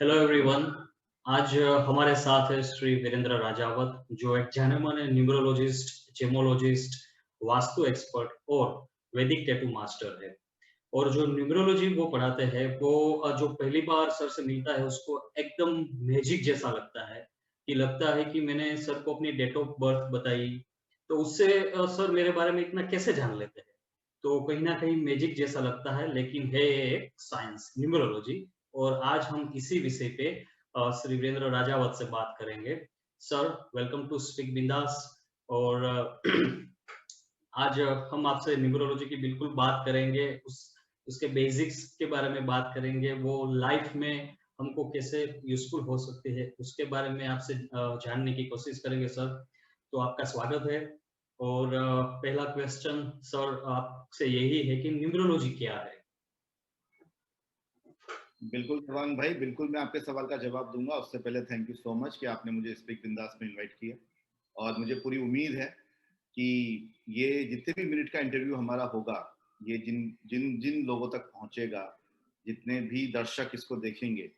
Hello everyone. आज हमारे साथ है श्री वीरेंद्र राजावत, जो एक जाने-माने न्यूमरोलॉजिस्ट, जेमोलॉजिस्ट, वास्तु एक्सपर्ट और वैदिक टैटू मास्टर है। और जो न्यूमरोलॉजी वो पढ़ाते हैं, वो जो पहली बार सर से मिलता है, उसको एकदम मैजिक जैसा लगता है कि लगता है कि मैंने सर को अपनी डेट ऑफ बर्थ बताई, तो उससे सर मेरे बारे में इतना कैसे जान लेते हैं? तो कहीं न कहीं मैजिक जैसा लगता है, लेकिन है ये एक साइंस, न्यूमरोलॉजी। और आज हम इसी विषय पे श्री वीरेंद्र राजावत से बात करेंगे। सर, वेलकम टू स्पीक बिंदास। और आज हम आपसे न्यूमरोलॉजी की बिल्कुल बात करेंगे, उसके बेसिक्स के बारे में बात करेंगे, वो लाइफ में हमको कैसे यूज़फुल हो सकती है, उसके बारे में आपसे जानने की कोशिश करेंगे सर। तो आपका स्वागत है। और पहला क्वेश्चन सर आपसे यही है कि न्यूमरोलॉजी क्या है? बिल्कुल देवांग भाई, बिल्कुल मैं आपके सवाल का जवाब दूंगा। उससे पहले थैंक यू सो मच कि आपने मुझे स्पीक बिंदास में इनवाइट किया। और मुझे पूरी उम्मीद है कि ये जितने भी मिनट का इंटरव्यू हमारा होगा, ये जिन जिन जिन लोगों तक पहुंचेगा, जितने भी दर्शक इसको देखेंगे,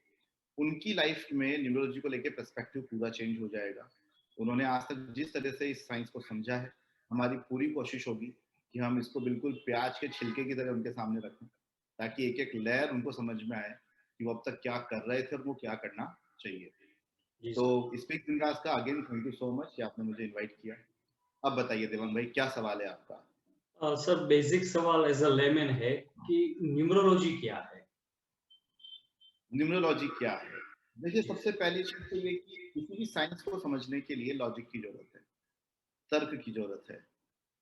उनकी लाइफ में न्यूमरोलॉजी को लेकर पर्सपेक्टिव पूरा चेंज हो जाएगा। उन्होंने आज तक जिस तरह से इस साइंस को समझा है, हमारी पूरी कोशिश होगी कि हम इसको बिल्कुल प्याज के छिलके की तरह उनके सामने रखें, ताकि एक एक लेयर उनको समझ में आए कि वो अब तक क्या कर रहे थे और वो क्या करना चाहिए। जी तो सर। स्पीक बिंदास का again thank you so much कि आपने मुझे इनवाइट किया। अब बताइए देवांग भाई, क्या सवाल है आपका? सर, बेसिक सवाल एज़ अ लेमैन है कि न्यूमरोलॉजी क्या है? न्यूमरोलॉजी क्या है? देखिए, जी सबसे सर। पहली चीज तो ये कि किसी भी साइंस को समझने के लिए लॉजिक की जरूरत है, तर्क की जरूरत है।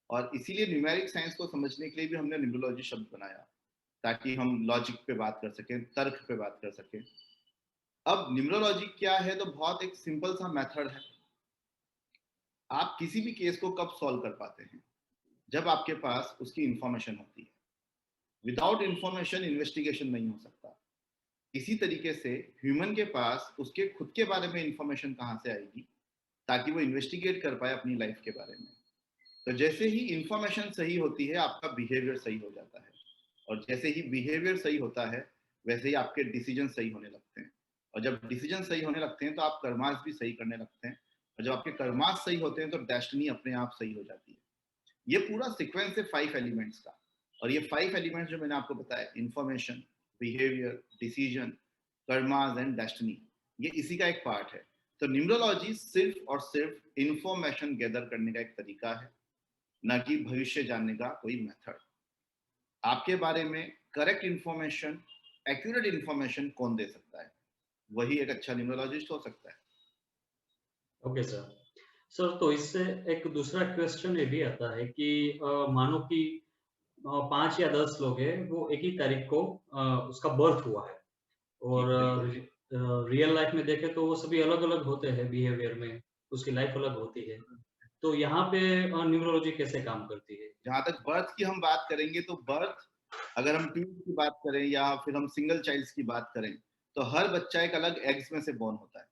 और इसीलिए न्यूमेरिक साइंस को समझने के लिए भी हमने न्यूमरोलॉजी शब्द बनाया, ताकि हम लॉजिक पे बात कर सकें, तर्क पे बात कर सकें। अब न्यूमरोलॉजी क्या है, तो बहुत एक सिंपल सा मेथड है। आप किसी भी केस को कब सॉल्व कर पाते हैं? जब आपके पास उसकी इंफॉर्मेशन होती है। विदाउट इंफॉर्मेशन इन्वेस्टिगेशन नहीं हो सकता। इसी तरीके से ह्यूमन के पास उसके खुद के बारे में इंफॉर्मेशन कहाँ से आएगी, ताकि वो इन्वेस्टिगेट कर पाए अपनी लाइफ के बारे में। तो जैसे ही इंफॉर्मेशन सही होती है, आपका बिहेवियर सही हो जाता है। और जैसे ही बिहेवियर सही होता है, वैसे ही आपके डिसीजन सही होने लगते हैं। और जब डिसीजन सही होने लगते हैं, तो आप कर्मास भी सही करने लगते हैं। और जब आपके कर्मास सही होते हैं, तो डेस्टिनी अपने आप सही हो जाती है। ये पूरा सीक्वेंस है 5 एलिमेंट्स का। और ये 5 एलिमेंट्स जो मैंने आपको बताया, information, behaviour, decision, karmas and destiny, ये इसी का एक पार्ट है। तो न्यूमरोलॉजी सिर्फ और सिर्फ इंफॉर्मेशन गैदर करने का एक तरीका है, ना कि भविष्य जानने का कोई मेथड। आपके बारे में करेक्ट इंफॉर्मेशन, एक्यूरेट इंफॉर्मेशन कौन दे सकता है? वही एक अच्छा न्यूमरोलॉजिस्ट हो सकता है। Okay sir. सर, तो इससे एक दूसरा क्वेश्चन ये भी आता है कि मानो कि 5 या 10 लोग हैं, वो एक ही तारीख को उसका बर्थ हुआ है। जी और बिल्कुल। रियल लाइफ में देखें तो वो सभी अलग-अलग होते हैं बिहेवियर में, उसकी लाइफ अलग होती है। तो यहाँ पे न्यूमरोलॉजी कैसे काम करती है? जहां तक बर्थ की हम बात करेंगे, तो बर्थ, अगर हम ट्विंस की बात करें या फिर हम सिंगल चाइल्ड्स की बात करें, तो हर बच्चा एक अलग एग्स में से बॉर्न होता है।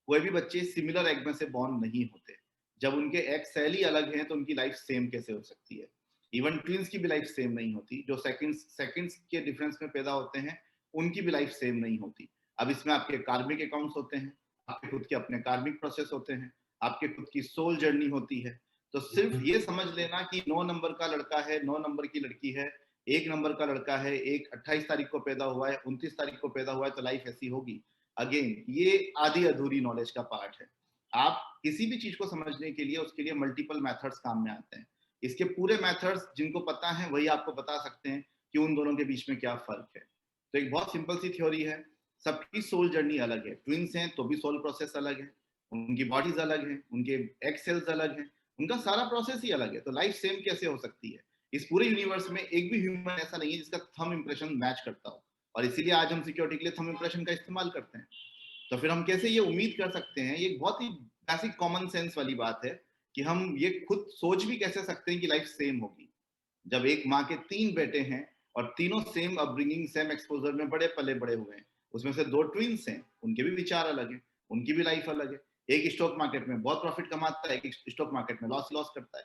कोई भी बच्चे सिमिलर एग में से बॉर्न नहीं होते। जब उनके एग सेल ही अलग हैं, तो उनकी लाइफ सेम कैसे हो सकती है? इवन ट्विंस की भी लाइफ सेम नहीं होती। जो सेकंड्स के डिफरेंस में पैदा होते हैं, उनकी भी लाइफ सेम नहीं होती। अब इसमें आपके कार्मिक अकाउंट्स होते हैं, आपके खुद के अपने कार्मिक प्रोसेस होते हैं, आपके खुद की सोल जर्नी होती है। तो सिर्फ ये समझ लेना कि 9 नंबर का लड़का है, 9 नंबर की लड़की है, 1 नंबर का लड़का है, एक 28 तारीख को पैदा हुआ है, 29 तारीख को पैदा हुआ है, तो लाइफ ऐसी होगी। अगेन, ये आधी अधूरी नॉलेज का पार्ट है। आप किसी भी चीज को समझने के लिए, उसके लिए मल्टीपल मेथड्स काम में आते हैं। इसके पूरे मेथड्स जिनको पता है, वही आपको बता सकते हैं कि उन दोनों के बीच में क्या फर्क है। तो एक बहुत सिंपल सी थ्योरी है। सबकी सोल जर्नी अलग है। ट्विंस हैं तो भी सोल प्रोसेस अलग है, उनकी बॉडीज अलग हैं, उनके एक्स सेल्स अलग हैं, उनका सारा प्रोसेस ही अलग है। तो लाइफ सेम कैसे हो सकती है? इस पूरे यूनिवर्स में एक भी ह्यूमन ऐसा नहीं है जिसका थंब इंप्रेशन मैच करता हो। और इसीलिए आज हम सिक्योरिटी के लिए थंब इंप्रेशन का इस्तेमाल करते हैं। तो फिर हम कैसे ये उम्मीद कर सकते हैं? ये बहुत ही बेसिक कॉमन सेंस वाली बात है कि हम ये खुद सोच भी कैसे सकते हैं कि लाइफ सेम होगी। जब एक माँ के 3 बेटे हैं और तीनों सेम अपब्रिंगिंग, सेम एक्सपोजर में बड़े पले बड़े हुए हैं, उसमें से 2 ट्विंस हैं, उनके भी विचार अलग हैं, उनकी भी लाइफ अलग है। एक स्टॉक मार्केट में बहुत प्रॉफिट कमाता है, एक स्टॉक मार्केट में लॉस लॉस करता है।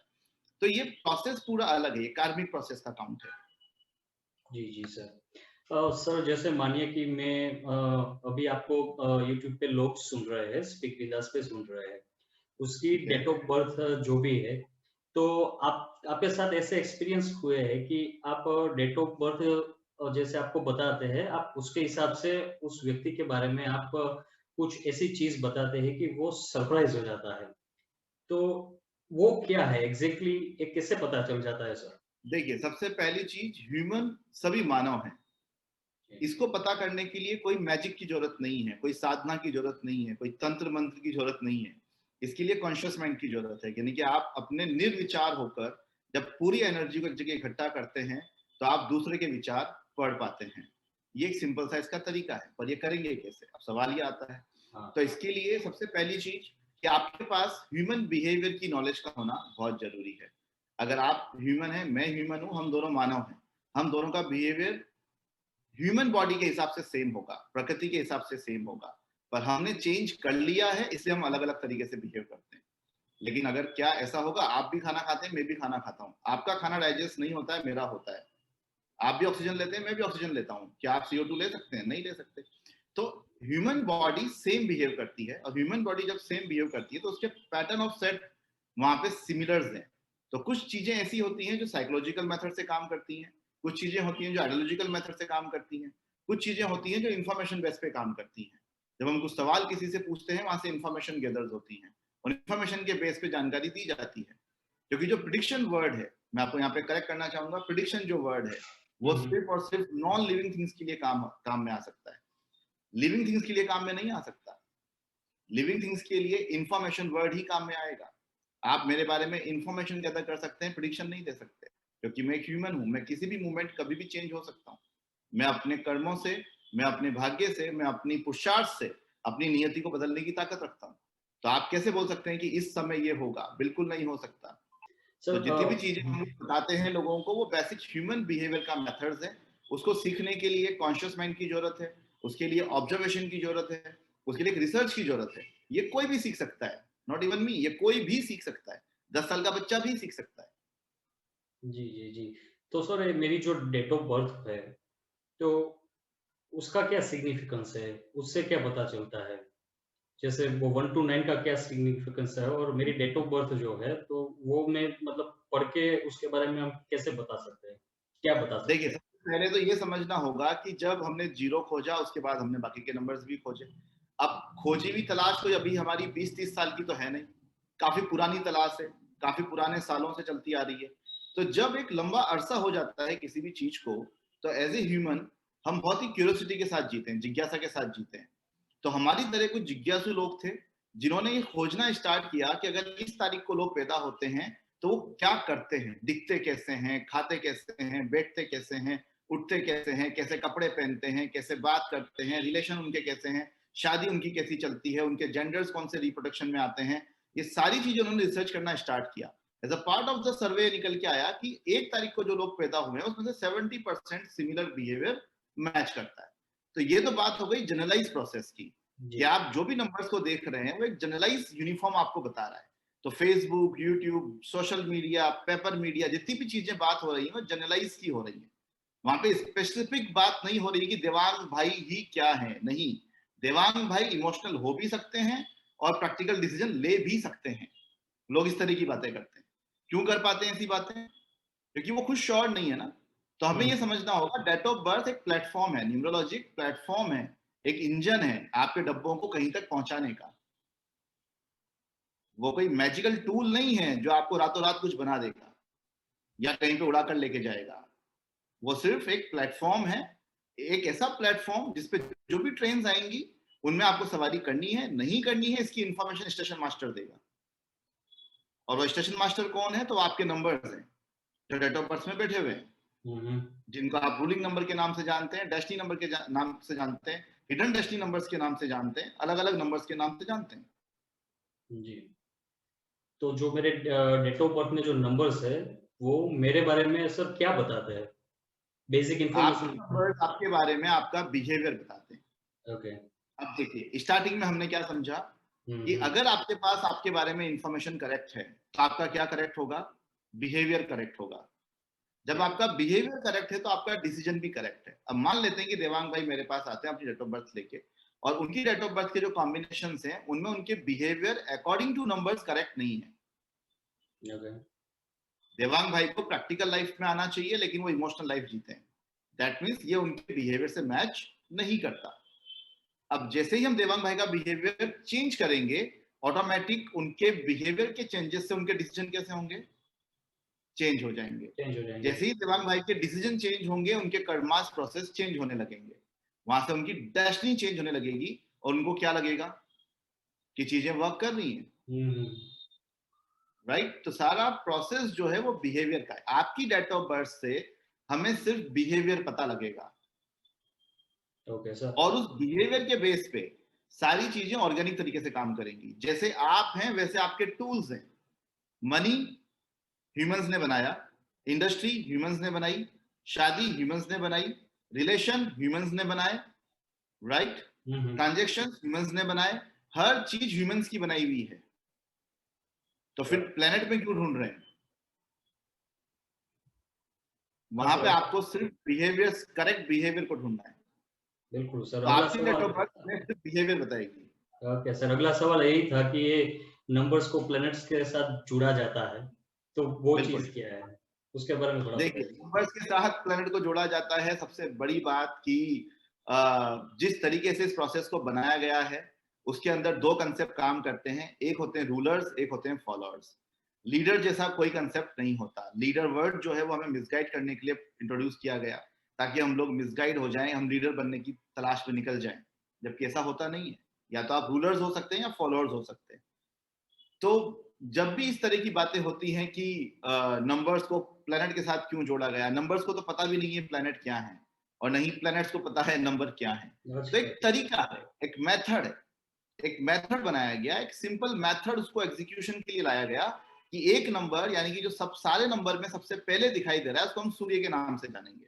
तो ये प्रोसेस पूरा अलग है, ये कार्मिक प्रोसेस का काउंट है। जी, जी सर। सर जैसे मानिए कि मैं अभी आपको यूट्यूब पे लोग सुन रहे हैं, स्पीक विदास पे सुन रहे हैं। उसकी ठीक है। डेट ऑफ बर्थ जो भी है, तो आप आपके साथ ऐसे एक्सपीरियंस हुए हैं कि आप डेट ऑफ बर्थ जैसे आपको बताते हैं, आप उसके हिसाब से उस व्यक्ति के बारे में आप कुछ ऐसी चीज़ बताते हैं कि वो सरप्राइज़ हो जाता है। तो वो क्या है एग्ज़ैक्टली ये कैसे पता चल जाता है सर? देखिए, सबसे पहली चीज, ह्यूमन सभी मानव हैं। जी। इसको पता करने के लिए कोई मैजिक की जरूरत नहीं है, कोई साधना की जरूरत नहीं है, कोई तंत्र मंत्र की जरूरत नहीं है। इसके लिए कॉन्शियस माइंड की जरूरत है, यानी कि आप अपने निर्विचार होकर जब पूरी एनर्जी को एक जगह इकट्ठा करते हैं तो आप दूसरे के विचार पढ़ पाते हैं। ये एक सिंपल सा इसका तरीका है, पर ये करेंगे कैसे, अब सवाल ये आता है। हाँ, तो इसके लिए सबसे पहली चीज कि आपके पास ह्यूमन बिहेवियर की नॉलेज का होना बहुत जरूरी है। अगर आप ह्यूमन हैं, मैं ह्यूमन हूं, हम दोनों मानव हैं, हम दोनों का बिहेवियर ह्यूमन बॉडी के हिसाब से सेम होगा, प्रकृति के हिसाब से सेम होगा, पर हमने चेंज कर लिया है, इसलिए हम अलग अलग तरीके से बिहेव करते हैं। लेकिन अगर क्या ऐसा होगा, आप भी खाना खाते हैं, मैं भी खाना खाता हूँ, आपका खाना डाइजेस्ट नहीं होता है, मेरा होता है, आप भी ऑक्सीजन लेते हैं, मैं भी ऑक्सीजन लेता हूँ, क्या आप CO2 ले सकते हैं? नहीं ले सकते। तो ह्यूमन बॉडी सेम बिहेव करती है, और ह्यूमन बॉडी जब सेम बिहेव करती है तो उसके पैटर्न ऑफ सेट वहां पे सिमिलर्स हैं। तो कुछ चीजें ऐसी होती हैं जो साइकोलॉजिकल मेथड से काम करती हैं, कुछ चीजें होती हैं जो आइडियोलॉजिकल मेथड से काम करती हैं, कुछ चीजें होती हैं जो इन्फॉर्मेशन बेस पे काम करती हैं। जब हम कुछ सवाल किसी से पूछते हैं, वहां से इन्फॉर्मेशन गैदर्स होती हैं, और इन्फॉर्मेशन के बेस पे जानकारी दी जाती है। क्योंकि जो प्रिडिक्शन वर्ड है, मैं आपको यहाँ पे करेक्ट करना चाहूंगा, प्रिडिक्शन जो वर्ड है वो हुँ, हुँ। सिर्फ और सिर्फ नॉन लिविंग थिंग्स के लिए काम में आ सकता है, लिविंग थिंग्स के लिए काम में नहीं आ सकता। लिविंग थिंग्स के लिए इंफॉर्मेशन वर्ड ही काम में आएगा। आप मेरे बारे में इंफॉर्मेशन गैदर कर सकते हैं, प्रिडिक्शन नहीं दे सकते, क्योंकि मैं एक ह्यूमन हूं, मैं किसी भी मूवमेंट कभी भी चेंज हो सकता हूँ। मैं अपने कर्मों से, मैं अपने भाग्य से, मैं अपनी पुरुषार्थ से अपनी नियति को बदलने की ताकत रखता हूँ। तो आप कैसे बोल सकते हैं कि इस समय ये होगा? बिल्कुल नहीं हो सकता। तो सर जितनी भी चीजें हम लोग बताते हैं लोगों को, वो बेसिक ह्यूमन बिहेवियर का मेथड्स है। उसको सीखने के लिए कॉन्शियस माइंड की जरूरत है, उसके लिए ऑब्जर्वेशन की जरूरत है, उसके लिए रिसर्च की जरूरत है। ये कोई भी सीख सकता है, नॉट इवन मी, ये कोई भी सीख सकता है, 10 साल का बच्चा भी सीख सकता है। जी, जी, जी। तो सर ये मेरी जो डेट ऑफ बर्थ है, तो उसका क्या सिग्निफिकेंस है? उससे क्या पता चलता है? जैसे वो 1 टू 9 का क्या सिग्निफिकेंस है और मेरी डेट ऑफ बर्थ जो है, तो वो मैं मतलब पढ़ के उसके बारे में हम कैसे बता सकते हैं? क्या बता देखिए, सकते हैं? सबसे पहले तो ये समझना होगा कि जब हमने जीरो खोजा, उसके बाद हमने बाकी के नंबर्स भी खोजे। अब खोजी हुई तलाश तो अभी हमारी 20-30 साल की तो है नहीं, काफी पुरानी तलाश है, काफी पुराने सालों से चलती आ रही है। तो जब एक लंबा अरसा हो जाता है किसी भी चीज को, तो एज ए ह्यूमन हम बहुत ही क्यूरियोसिटी के साथ जीते हैं, जिज्ञासा के साथ जीते हैं। तो हमारी तरह कुछ जिज्ञासु लोग थे जिन्होंने ये खोजना स्टार्ट किया कि अगर इस तारीख को लोग पैदा होते हैं तो वो क्या करते हैं, दिखते कैसे हैं, खाते कैसे हैं, बैठते कैसे हैं, उठते कैसे हैं, कैसे कपड़े पहनते हैं, कैसे बात करते हैं, रिलेशन उनके कैसे हैं, शादी उनकी कैसी चलती है, उनके जेंडर्स कौन से रिप्रोडक्शन में आते हैं। ये सारी चीजें उन्होंने रिसर्च करना स्टार्ट किया। As a part of the survey निकल के आया कि 1 तारीख को जो लोग पैदा हुए हैं उसमें से 70% सिमिलर बिहेवियर मैच करता है। तो ये तो बात हो गई जनरलाइज प्रोसेस की, कि जी। आप जो भी नंबर्स को देख रहे हैं वो एक जनरलाइज यूनिफॉर्म आपको बता रहा है। तो Facebook, YouTube, social media, paper media, जितनी भी चीजें बात हो रही है वो जनरलाइज की हो रही है। वहां पे स्पेसिफिक बात नहीं हो रही कि देवांग भाई ही क्या है, नहीं। देवांग भाई इमोशनल हो भी सकते हैं और प्रैक्टिकल डिसीजन ले भी सकते हैं। लोग इस तरह की बातें करते हैं। क्यों कर पाते हैं ऐसी बातें? क्योंकि वो खुद श्योर नहीं है ना। तो हमें हुँ, ये समझना होगा, डेट ऑफ बर्थ एक प्लेटफॉर्म है, न्यूमरोलॉजिक प्लेटफॉर्म है, एक इंजन है आपके डब्बों को कहीं तक पहुंचाने का। वो कोई मैजिकल टूल नहीं है जो आपको रातों रात कुछ बना देगा या कहीं पे उड़ा कर लेके जाएगा। वो सिर्फ एक प्लेटफॉर्म है, एक ऐसा प्लेटफॉर्म जिसपे जो भी ट्रेन आएंगी उनमें आपको सवारी करनी है, नहीं करनी है, इसकी इंफॉर्मेशन स्टेशन मास्टर देगा। और वो स्टेशन मास्टर कौन है? तो आपके नंबर्स हैं जो डेट ऑफ बर्थ में बैठे हुए हैं, हुँ, हुँ। जिनको आप रूलिंग नंबर के नाम से जानते हैं, डेस्टिनी नंबर के नाम से जानते हैं, हिडन डेस्टिनी नंबर्स के नाम से जानते हैं, अलग अलग नंबर्स के नाम से जानते हैं। जी। तो जो मेरे डेट ऑफ बर्थ में जो नंबर्स है, वो मेरे बारे में सर क्या बताते हैं? बेसिक आपके इन्फॉर्मेशन। नंबर्स आपके बारे में आपका बिहेवियर बताते हैं। ओके। अब देखिए, स्टार्टिंग में हमने क्या समझा हुँ, कि हुँ। अगर आपके पास आपके बारे में इंफॉर्मेशन करेक्ट है तो आपका क्या करेक्ट होगा? बिहेवियर करेक्ट होगा। जब आपका बिहेवियर करेक्ट है तो आपका डिसीजन भी करेक्ट है। अब मान लेते हैं कि देवांग भाई मेरे पास आते हैं अपनी डेट ऑफ बर्थ लेके, और उनकी डेट ऑफ बर्थ के जो कॉम्बिनेशन हैं उनमें उनके behaviour according two numbers correct नहीं है। Okay. देवांग भाई को प्रैक्टिकल लाइफ में आना चाहिए लेकिन वो इमोशनल लाइफ जीते हैं। दैट मीन्स ये उनके बिहेवियर से मैच नहीं करता। अब जैसे ही हम देवांग भाई का बिहेवियर चेंज करेंगे, ऑटोमेटिक उनके बिहेवियर के चेंजेस से उनके डिसीजन कैसे होंगे, चेंज हो जाएंगे। चेंज हो जाएंगे। जैसे ही देवांग भाई के डिसीजन चेंज होंगे, उनके कर्मास प्रोसेस चेंज होने लगेंगे, वहां से उनकी डेस्टिनी चेंज होने लगेगी और उनको क्या लगेगा कि चीजें वर्क कर रही हैं। राइट? तो सारा प्रोसेस जो है वो बिहेवियर का है। आपकी डेट ऑफ बर्थ से हमें सिर्फ बिहेवियर पता लगेगा। Okay sir. और उस बिहेवियर के बेस पे सारी चीजें ऑर्गेनिक तरीके से काम करेंगी। जैसे आप हैं वैसे आपके टूल्स हैं। मनी ह्यूमंस ने बनाया, इंडस्ट्री ह्यूमंस ने बनाई, शादी ह्यूमंस ने बनाई, रिलेशन ह्यूमंस ने बनाए, राइट? ट्रांजेक्शन ह्यूमंस ने बनाए, हर चीज ह्यूमंस की बनाई हुई है। तो फिर प्लेनेट में क्यों ढूंढ रहे हैं? वहां पे आपको सिर्फ बिहेवियर, करेक्ट बिहेवियर को ढूंढना है। बिल्कुल सर। तो आपकी डेट ऑफ बर्थ में सिर्फ बिहेवियर बताएगी। ओके सर, अगला सवाल यही था कि ये नंबर्स को प्लैनेट्स के साथ जुड़ा जाता है, तो वो चीज क्या है, उसके बारे में थोड़ा देखिए, नंबर्स के साथ प्लैनेट को जोड़ा जाता है। सबसे बड़ी बात कि जिस तरीके से इस प्रोसेस को बनाया गया है उसके अंदर दो कंसेप्ट काम करते हैं। एक होते हैं रूलर्स, एक होते हैं फॉलोअर्स। लीडर जैसा कोई कंसेप्ट नहीं होता। लीडर वर्ड जो है वो हमें मिसगाइड करने के लिए इंट्रोड्यूस किया गया, ताकि हम लोग मिसगाइड हो जाएं, हम लीडर बनने की तलाश में निकल जाएं, जबकि ऐसा होता नहीं है। या तो आप रूलर्स हो सकते हैं या फॉलोअर्स हो सकते हैं। तो जब भी इस तरह की बातें होती हैं कि नंबर्स को प्लैनेट के साथ क्यों जोड़ा गया, नंबर्स को तो पता भी नहीं है प्लैनेट क्या है, और नहीं प्लैनेट्स को पता है नंबर क्या है। तो एक तरीका है, एक मेथड है, एक मेथड बनाया गया, एक सिंपल मेथड उसको एग्जीक्यूशन के लिए लाया गया कि एक नंबर, यानी कि जो सब सारे नंबर में सबसे पहले दिखाई दे रहा है उसको हम सूर्य के नाम से जानेंगे।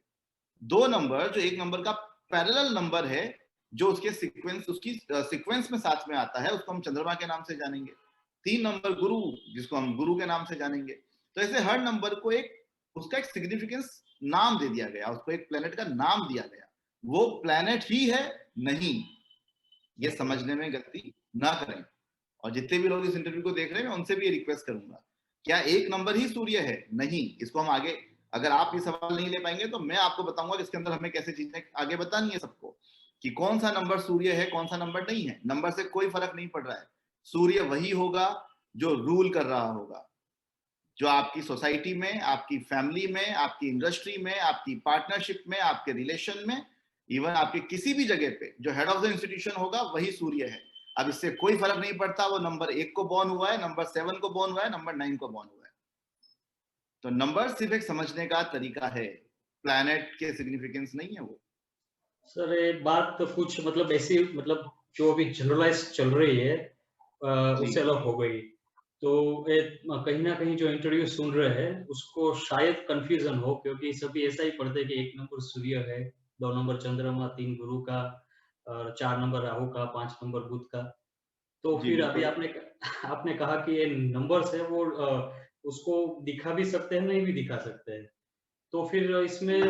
दो नंबर, जो एक नंबर का पैरेलल नंबर है जो उसके सीक्वेंस, उसकी सीक्वेंस में साथ में आता है, उसको हम चंद्रमा के नाम से जानेंगे। 3 नंबर गुरु, जिसको हम गुरु के नाम से जानेंगे। तो ऐसे हर नंबर को एक उसका एक सिग्निफिकेंस नाम दे दिया गया, उसको एक प्लेनेट का नाम दिया गया। वो प्लेनेट ही है नहीं, ये समझने में गलती ना करें। और जितने भी लोग इस इंटरव्यू को देख रहे हैं मैं उनसे भी ये रिक्वेस्ट करूंगा, क्या एक नंबर ही सूर्य है? नहीं, इसको हम आगे, अगर आप ये सवाल नहीं ले पाएंगे तो मैं आपको बताऊंगा कि इसके अंदर हमें कैसे चीजें आगे बतानी है सबको, कि कौन सा नंबर सूर्य है, कौन सा नंबर नहीं है। नंबर से कोई फर्क नहीं पड़ रहा है। सूर्य वही होगा जो रूल कर रहा होगा, जो आपकी सोसाइटी में, आपकी फैमिली में, आपकी इंडस्ट्री में, आपकी पार्टनरशिप में, आपके रिलेशन में, इवन आपके किसी भी जगह पे जो हेड ऑफ द इंस्टीट्यूशन होगा वही सूर्य है। अब इससे कोई फर्क नहीं पड़ता वो नंबर 1 को बॉर्न हुआ है, नंबर 7 को बॉर्न हुआ है, नंबर 9 को बॉर्न हुआ है। तो नंबर सिर्फ एक समझने का तरीका है, प्लैनेट के सिग्निफिकेंस नहीं है वो। सर ये बात तो कुछ मतलब ऐसी, मतलब जो अभी जनरलाइज चल रही है उससे अलग हो गई। तो कहीं ना कहीं जो इंटरव्यू सुन रहे हैं उसको शायद कंफ्यूजन हो, क्योंकि सभी ऐसा ही पढ़ते हैं कि 1 नंबर सूर्य है, 2 नंबर चंद्रमा, 3 गुरु का, और 4 नंबर राहु का, 5 नंबर बुध का। तो फिर अभी आपने कहा कि ये नंबर्स है वो उसको दिखा भी सकते हैं, नहीं भी दिखा सकते हैं। तो फिर इसमें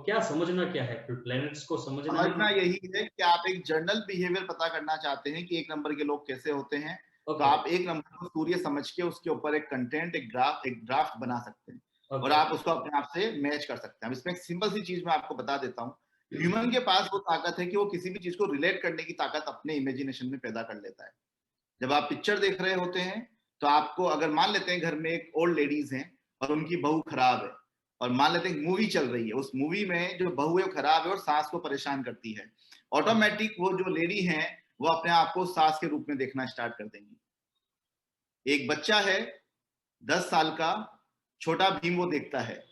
क्या समझना क्या है? फिर प्लैनेट्स को समझना यही है कि आप एक जनरल बिहेवियर पता करना चाहते हैं कि 1 नंबर के लोग कैसे होते हैं। तो आप 1 नंबर को सूर्य समझ के उसके ऊपर एक कंटेंट, एक ड्राफ्ट बना सकते हैं और आप उसको अपने आप से मैच कर सकते हैं। इसमें एक सिंपल सी चीज मैं आपको बता देता हूँ। ह्यूमन के पास वो ताकत है कि वो किसी भी चीज को रिलेट करने की ताकत अपने इमेजिनेशन में पैदा कर लेता है। जब आप पिक्चर देख रहे होते हैं तो आपको, अगर मान लेते हैं घर में एक ओल्ड लेडीज हैं और उनकी बहू खराब है, और मान लेते हैं मूवी चल रही है, उस मूवी में जो बहू है खराब है और सास को परेशान करती है, ऑटोमेटिक वो जो लेडी है वो अपने आप को सास के रूप में देखना स्टार्ट कर देंगी। एक बच्चा है 10 साल का, छोटा भीम वो देखता है,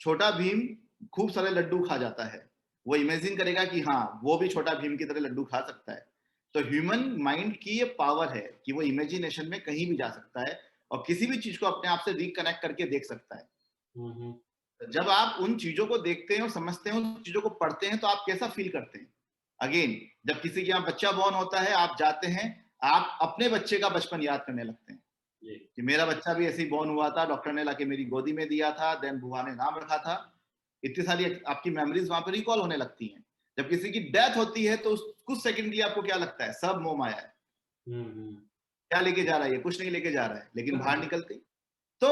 छोटा भीम खूब सारे लड्डू खा जाता है, वो इमेजिन करेगा कि हाँ वो भी छोटा भीम की तरह लड्डू खा सकता है। तो ह्यूमन माइंड की ये पावर है कि वो इमेजिनेशन में कहीं भी जा सकता है और किसी भी चीज को अपने आप से रिकनेक्ट करके देख सकता है। जब आप उन चीजों को देखते हैं और समझते हैं, उन चीजों को पढ़ते हैं, तो आप कैसा फील करते हैं? अगेन, जब किसी के यहाँ बच्चा बॉर्न होता है, आप जाते हैं, आप अपने बच्चे का बचपन याद करने लगते हैं। कि मेरा बच्चा भी ऐसे ही बॉर्न हुआ था, डॉक्टर ने लाके मेरी गोदी में दिया था, देन बुआ ने नाम रखा था। इतनी सारी आपकी मेमोरीज वहां पर रिकॉल होने लगती हैं। जब किसी की डेथ होती है तो कुछ सेकंड के लिए आपको क्या लगता है, सब मोह माया है, क्या लेके जा रहा है, ये कुछ नहीं लेके जा रहा है, लेकिन बाहर निकलते ही तो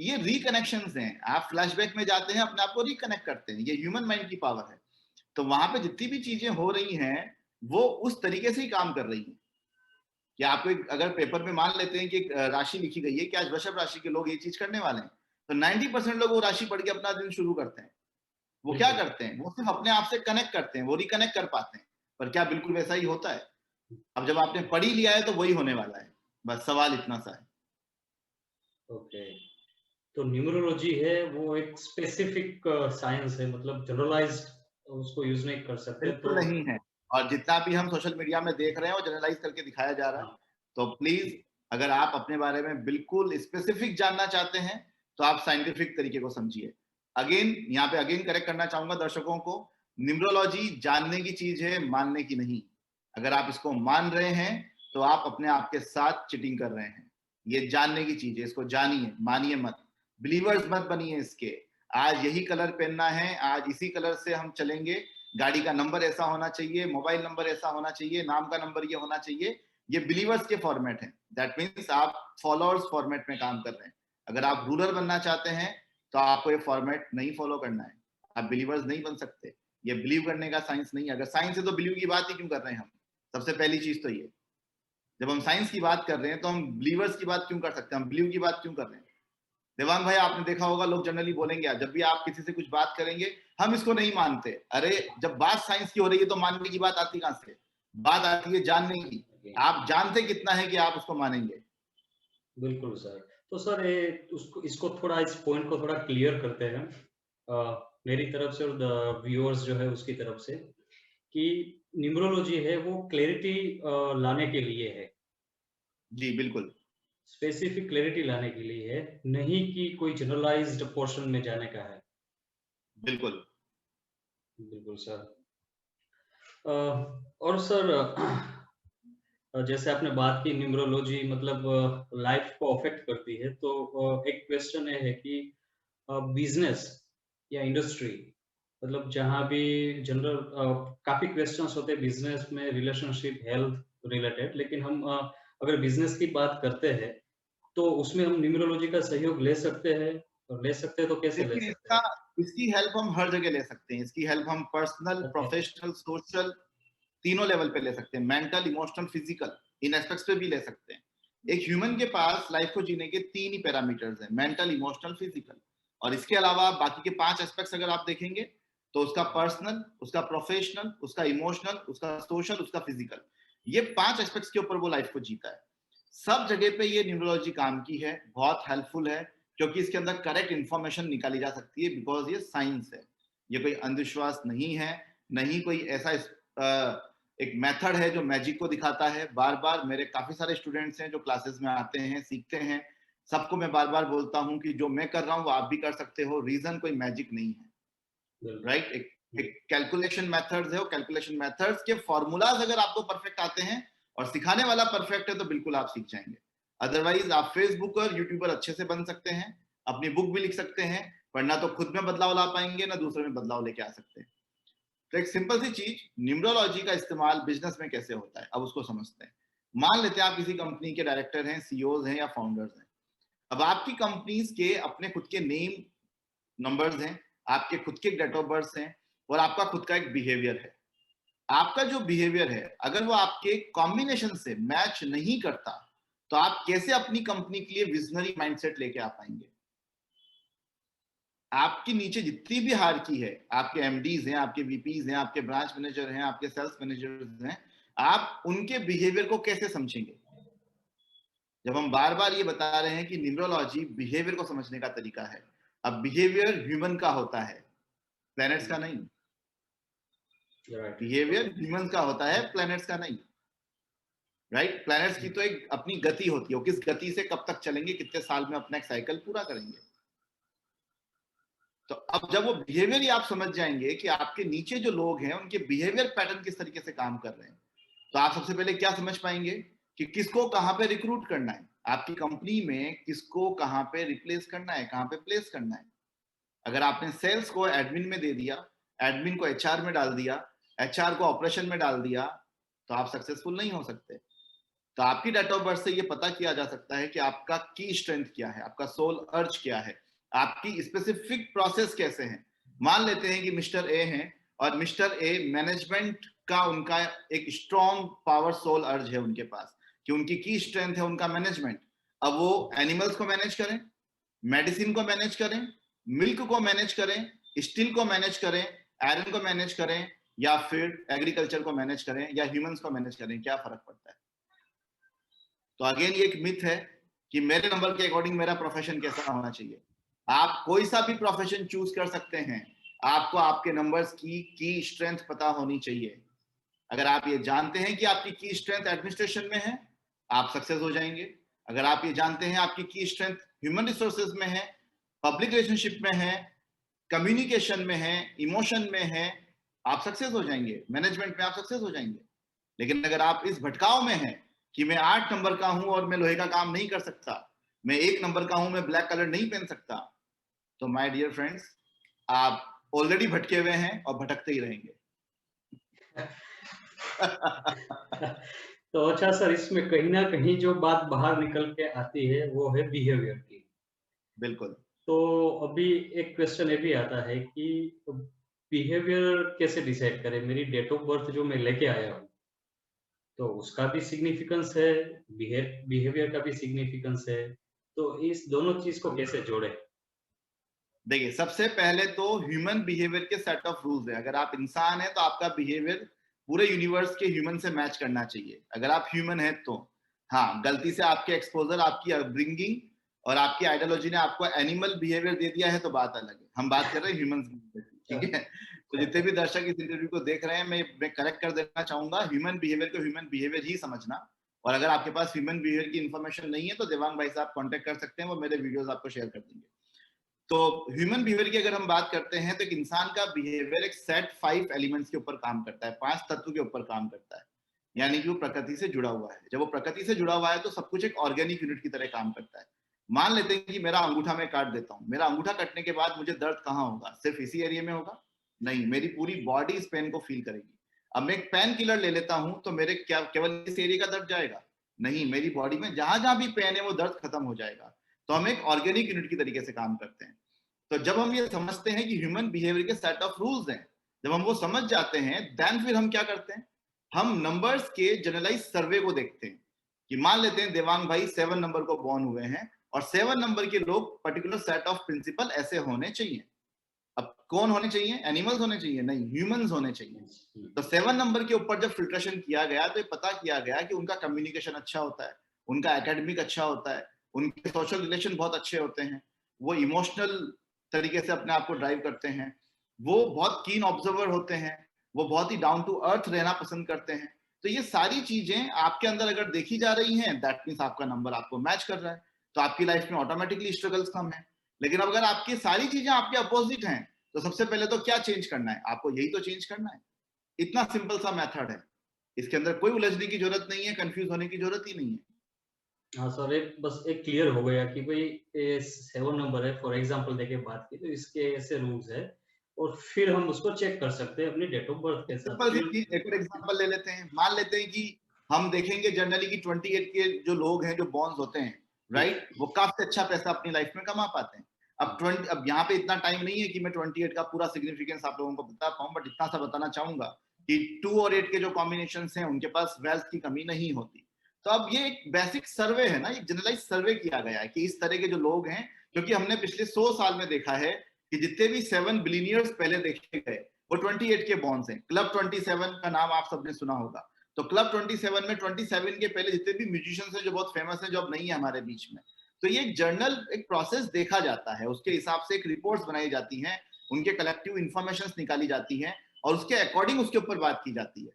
ये रिकनेक्शंस हैं। आप फ्लैशबैक में जाते हैं, अपने आप को रिकनेक्ट करते हैं, ये ह्यूमन माइंड की पावर है। तो वहां पे जितनी भी चीजें हो रही हैं वो उस तरीके से ही काम कर रही हैं कि आपको अगर पेपर में मान लेते हैं कि एक राशि लिखी गई है कि आज वृषभ राशि के लोग ये चीज करने वाले हैं, तो 90% लोग वो राशि पढ़ के अपना दिन शुरू करते हैं। वो क्या करते हैं, वो सिर्फ अपने आप से कनेक्ट करते हैं, वो रिकनेक्ट कर पाते हैं। पर क्या बिल्कुल वैसा ही होता है? अब जब आपने पढ़ ही लिया है तो वही होने वाला है। बस सवाल इतना सा है। ओके, तो न्यूमरोलॉजी है वो एक स्पेसिफिक साइंस है, मतलब जनरलाइज्ड उसको यूज नहीं कर सकते बिल्कुल तो। नहीं है। और जितना भी हम सोशल मीडिया में देख रहे हैं वो जनरलाइज करके दिखाया जा रहा है। हाँ, तो प्लीज, अगर आप अपने बारे में बिल्कुल स्पेसिफिक जानना चाहते हैं तो आप साइंटिफिक तरीके को समझिए। अगेन, यहाँ पे अगेन करेक्ट करना चाहूंगा दर्शकों को, न्यूमरोलॉजी जानने की चीज है, मानने की नहीं। अगर आप इसको मान रहे हैं तो आप अपने आप के साथ चिटिंग कर रहे हैं। ये जानने की चीज है, इसको जानिए, मानिए मत। बिलीवर्स मत बनिए इसके। आज यही कलर पहनना है, आज इसी कलर से हम चलेंगे, गाड़ी का नंबर ऐसा होना चाहिए, मोबाइल नंबर ऐसा होना चाहिए, नाम का नंबर ये होना चाहिए। ये बिलीवर्स के फॉर्मेट है। दैट मीन्स आप फॉलोअर्स फॉर्मेट में काम कर रहे हैं। अगर आप रूलर बनना चाहते हैं तो आपको ये फॉर्मेट नहीं फॉलो करना है। आप बिलीवर्स नहीं बन सकते। ये बिलीव करने का साइंस नहीं है। अगर साइंस है तो बिलीव की बात ही क्यों कर रहे हैं हम? सबसे पहली चीज तो ये, जब हम साइंस की बात कर रहे हैं तो हम बिलीवर्स की बात क्यों कर सकते हैं, हम बिलीव की बात क्यों कर रहे हैं? देवांग भाई, आपने देखा होगा लोग जनरली बोलेंगे, जब भी आप किसी से कुछ बात करेंगे, हम इसको नहीं मानते। अरे जब बात साइंस की हो रही है तो मानने की बात आती कहां से? बात आती है जानने की। आप जानते कितना है कि आप उसको मानेंगे? बिल्कुल सर। तो सर ये उसको इसको थोड़ा, इस पॉइंट को थोड़ा क्लियर करते हैं मेरी तरफ से और व्यूअर्स जो है उसकी तरफ से, कि न्यूमरोलॉजी है वो क्लैरिटी लाने के लिए है, जी बिल्कुल। स्पेसिफिक क्लैरिटी लाने के लिए है, नहीं कि कोई जनरलाइज्ड पोर्शन में जाने का है। बिल्कुल। बिल्कुल सर। और सर जैसे आपने बात की न्यूमरोलॉजी मतलब लाइफ को अफेक्ट करती है, तो एक क्वेश्चन ये है कि बिजनेस या इंडस्ट्री, मतलब जहाँ भी जनरल काफी क्वेश्चंस होते हैं बिजनेस में, रिलेशनशिप, हेल्थ रिलेटेड, लेकिन हम अगर बिजनेस की बात करते हैं तो उसमें हम न्यूमरोलॉजी का सहयोग ले सकते हैं, और ले सकते हैं तो कैसे ले देखिए, सकते इसका हैं? इसकी हेल्प हम हर जगह ले सकते हैं। इसकी हेल्प हम पर्सनल, ओके। प्रोफेशनल, सोशल, तीनों लेवल पे ले सकते हैं। मेंटल, इमोशनल, फिजिकल, इन एस्पेक्ट्स पे भी ले सकते हैं। एक ह्यूमन के पास लाइफ को जीने के तीन ही पैरामीटर्स हैं, मेंटल, इमोशनल, फिजिकल। और इसके अलावा बाकी के 5 एस्पेक्ट्स अगर आप देखेंगे तो उसका पर्सनल, उसका प्रोफेशनल, उसका इमोशनल, उसका सोशल, उसका फिजिकल, ये 5 एस्पेक्ट्स के ऊपर वो लाइफ को जीता है। सब जगह पे ये न्यूमरोलॉजी काम की है, बहुत हेल्पफुल है, क्योंकि इसके अंदर करेक्ट इंफॉर्मेशन निकाली जा सकती है, बिकॉज ये साइंस है। ये कोई अंधविश्वास नहीं है, नहीं कोई ऐसा एक मेथड है जो मैजिक को दिखाता है। बार बार मेरे काफी सारे स्टूडेंट्स हैं जो क्लासेस में आते हैं, सीखते हैं। सबको मैं बार बार बोलता हूं कि जो मैं कर रहा हूं वो आप भी कर सकते हो। रीजन कोई मैजिक नहीं है, बिल्कुल। राइट? एक कैलकुलेशन मेथड्स है, वो कैलकुलेशन मेथड्स के फॉर्मूलाज अगर आपको परफेक्ट आते हैं और सिखाने वाला परफेक्ट है तो बिल्कुल आप सीख जाएंगे। अदरवाइज आप फेसबुकर, यूट्यूबर अच्छे से बन सकते हैं, अपनी बुक भी लिख सकते हैं, पर ना तो खुद में बदलाव ला पाएंगे ना दूसरे में बदलाव लेके आ सकते हैं। तो एक सिंपल सी चीज, न्यूमरोलॉजी का इस्तेमाल बिजनेस में कैसे होता है, अब उसको समझते हैं। मान लेते हैं आप किसी कंपनी के डायरेक्टर हैं, सीईओज हैं या फाउंडर्स हैं। अब आपकी कंपनीज के अपने खुद के नेम नंबर्स हैं, आपके खुद के डेट ऑफ बर्थ हैं, और आपका खुद का एक बिहेवियर है। आपका जो बिहेवियर है अगर वो आपके कॉम्बिनेशन से मैच नहीं करता तो आप कैसे अपनी कंपनी के लिए विजनरी माइंडसेट लेके आ पाएंगे? आपके नीचे जितनी भी हायरार्की है, आपके एमडीज हैं, आपके वीपीज हैं, आपके ब्रांच मैनेजर हैं, आपके सेल्स मैनेजर्स हैं, आप उनके बिहेवियर को कैसे समझेंगे? जब हम बार बार ये बता रहे हैं कि न्यूमरोलॉजी बिहेवियर को समझने का तरीका है। अब बिहेवियर ह्यूमन का होता है, प्लैनेट्स का नहीं। राइट। बिहेवियर ह्यूमन का होता है, प्लैनेट्स का नहीं, राइट? प्लैनेट्स की तो एक अपनी गति होती है, किस गति से कब तक चलेंगे, कितने साल में अपना एक साइकिल पूरा करेंगे। तो अब जब वो बिहेवियर ही आप समझ जाएंगे कि आपके नीचे जो लोग हैं उनके बिहेवियर पैटर्न किस तरीके से काम कर रहे हैं, तो आप सबसे पहले क्या समझ पाएंगे कि किसको कहां पे रिक्रूट करना है। आपकी कंपनी में किसको कहाँ पे रिप्लेस करना है, कहाँ पे प्लेस करना है। अगर आपने सेल्स को एडमिन में दे दिया, एडमिन को एचआर में डाल दिया, एचआर को ऑपरेशन में डाल दिया, तो आप सक्सेसफुल नहीं हो सकते। तो आपकी डेट ऑफ बर्थ से ये पता किया जा सकता है कि आपका की स्ट्रेंथ क्या है, आपका सोल अर्ज क्या है, आपकी स्पेसिफिक प्रोसेस कैसे है। मान लेते हैं कि मिस्टर ए हैं और मिस्टर ए मैनेजमेंट का उनका एक स्ट्रॉन्ग पावर सोल अर्ज है उनके पास, कि उनकी की स्ट्रेंथ है उनका मैनेजमेंट। अब वो एनिमल्स को मैनेज करें, मेडिसिन को मैनेज करें, मिल्क को मैनेज करें, स्टील को मैनेज करें, आयरन को मैनेज करें, या फिर एग्रीकल्चर को मैनेज करें, या ह्यूमंस को मैनेज करें, क्या फर्क पड़ता है। तो अगेन ये एक मिथ है कि मेरे नंबर के अकॉर्डिंग मेरा प्रोफेशन कैसा होना चाहिए। आप कोई सा भी प्रोफेशन चूज कर सकते हैं, आपको आपके नंबर्स की स्ट्रेंथ पता होनी चाहिए। अगर आप ये जानते हैं कि आपकी की स्ट्रेंथ एडमिनिस्ट्रेशन में है, आप सक्सेस हो जाएंगे। अगर आप ये जानते हैं आपकी की स्ट्रेंथ ह्यूमन रिसोर्सेज में है, पब्लिक रिलेशनशिप में है, कम्युनिकेशन में है, इमोशन में है, आप सक्सेस हो जाएंगे। मैनेजमेंट में आप सक्सेस हो जाएंगे। लेकिन अगर आप इस भटकाव में हैं कि मैं 8 नंबर का हूं और मैं लोहे का काम नहीं कर सकता, मैं 1 नंबर का हूं, मैं ब्लैक कलर नहीं पहन सकता, तो माय डियर फ्रेंड्स, आप ऑलरेडी भटके हुए हैं और भटकते ही रहेंगे। तो अच्छा सर, इसमें कहीं ना कहीं जो बात बाहर निकल के आती है वो है बिहेवियर की। बिल्कुल। तो अभी एक क्वेश्चन ये भी आता है कि बिहेवियर कैसे डिसाइड करें। मेरी डेट ऑफ बर्थ जो मैं लेके आया हूँ, तो उसका भी सिग्निफिकेंस है, बिहेवियर का भी सिग्निफिकेंस है, तो इस दोनों चीज को कैसे जोड़े। देखिए, सबसे पहले तो ह्यूमन बिहेवियर के सेट ऑफ रूल्स है। अगर आप इंसान है तो आपका बिहेवियर पूरे यूनिवर्स के ह्यूमन से मैच करना चाहिए। अगर आप ह्यूमन है तो हाँ, गलती से आपके एक्सपोजर, आपकी अपब्रिंगिंग और आपकी आइडियोलॉजी ने आपको एनिमल बिहेवियर दे दिया है तो बात अलग है। हम बात कर रहे हैं ह्यूमन बिहेवियर की, ठीक है। तो जितने भी दर्शक इस इंटरव्यू को देख रहे हैं, मैं करेक्ट कर देना चाहूंगा, ह्यूमन बिहेवियर को ह्यूमन बिहेवियर ही समझना। और अगर आपके पास ह्यूमन बिहेवियर की इन्फॉर्मेशन नहीं है तो देवांग भाई साहब कॉन्टेक्ट कर सकते हैं, वो मेरे वीडियोस आपको शेयर कर देंगे। तो ह्यूमन बिहेवियर की अगर हम बात करते हैं तो एक इंसान का बिहेवियर एक सेट 5 एलिमेंट्स के ऊपर काम करता है, 5 तत्व के ऊपर काम करता है। यानी कि वो प्रकृति से जुड़ा हुआ है। जब वो प्रकृति से जुड़ा हुआ है तो सब कुछ एक ऑर्गेनिक यूनिट की तरह काम करता है। मान लेते हैं कि मेरा अंगूठा मैं काट देता हूँ, मेरा अंगूठा कटने के बाद मुझे दर्द कहाँ होगा? सिर्फ इसी एरिया में होगा? नहीं, मेरी पूरी बॉडी इस पेन को फील करेगी। अब मैं एक पेन किलर ले लेता हूं तो मेरे क्या केवल इस एरिया का दर्द जाएगा? नहीं, मेरी बॉडी में जहां जहां भी पेन है वो दर्द खत्म हो जाएगा। तो हम एक ऑर्गेनिक यूनिट की तरीके से काम करते हैं। तो जब हम ये समझते हैं कि ह्यूमन बिहेवियर के सेट ऑफ रूल्स हैं, जब हम वो समझ जाते हैं, देन फिर हम क्या करते हैं, हम नंबर्स के जनरलाइज सर्वे को देखते हैं। कि मान लेते हैं देवांग भाई 7 नंबर को बॉर्न हुए हैं और 7 नंबर के लोग पर्टिकुलर सेट ऑफ प्रिंसिपल ऐसे होने चाहिए। अब कौन होने चाहिए? एनिमल्स होने चाहिए? नहीं, ह्यूमंस होने चाहिए। तो 7 नंबर के ऊपर जब फिल्ट्रेशन किया गया तो ये पता किया गया कि उनका कम्युनिकेशन अच्छा होता है, उनका एकेडमिक अच्छा होता है, उनके सोशल रिलेशन बहुत अच्छे होते हैं, वो इमोशनल तरीके से अपने आप को ड्राइव करते हैं, वो बहुत कीन ऑब्जर्वर होते हैं, वो बहुत ही डाउन टू अर्थ रहना पसंद करते हैं। तो ये सारी चीजें आपके अंदर अगर देखी जा रही हैं, दैट मीन्स आपका नंबर आपको मैच कर रहा है, तो आपकी लाइफ में ऑटोमेटिकली स्ट्रगल्स कम है। लेकिन अगर आपकी सारी चीजें आपके अपोजिट हैं तो सबसे पहले तो क्या चेंज करना है? आपको यही तो चेंज करना है। इतना सिंपल सा मेथड है, इसके अंदर कोई उलझने की जरूरत नहीं है, कंफ्यूज होने की जरूरत ही नहीं है। हाँ सर, एक बस एक क्लियर हो गया कि भाई ये 7 नंबर है, फॉर एग्जांपल देके बात की तो इसके ऐसे रूल्स है, और फिर हम उसको चेक कर सकते हैं अपनी डेट ऑफ बर्थ के साथ। सिंपल सी फिर चीज, एक और एग्जांपल ले लेते हैं। मान लेते हैं कि हम देखेंगे जनरली कि 28 के जो लोग हैं, जो बॉन्स होते हैं, राइट, वो काफी अच्छा पैसा अपनी लाइफ में कमा पाते हैं। अब यहाँ पे इतना टाइम नहीं है कि मैं 28 का पूरा सिग्निफिकेंस आप लोगों को बता पाऊं, बट इतना सा बताना चाहूंगा कि 2 और 8 के जो कॉम्बिनेशन हैं उनके पास वेल्थ की कमी नहीं होती। तो अब ये एक बेसिक सर्वे है ना, एक जनरलाइज सर्वे किया गया है कि इस तरह के जो लोग हैं, क्योंकि हमने पिछले 100 साल में देखा है कि जितने भी 7 बिलियनियर्स पहले देखे गए वो 28 के बॉन्ड्स हैं। क्लब 27 का नाम आप सबने सुना होगा। तो क्लब 27 में 27 के पहले जितने भी म्यूजिशियंस हैं जो बहुत फेमस हैं, जो अब नहीं है हमारे बीच में, तो ये एक जर्नल, एक प्रोसेस देखा जाता है, उसके हिसाब से एक रिपोर्ट्स बनाई जाती हैं, उनके कलेक्टिव इंफॉर्मेशन निकाली जाती हैं और उसके अकॉर्डिंग उसके ऊपर बात की जाती है।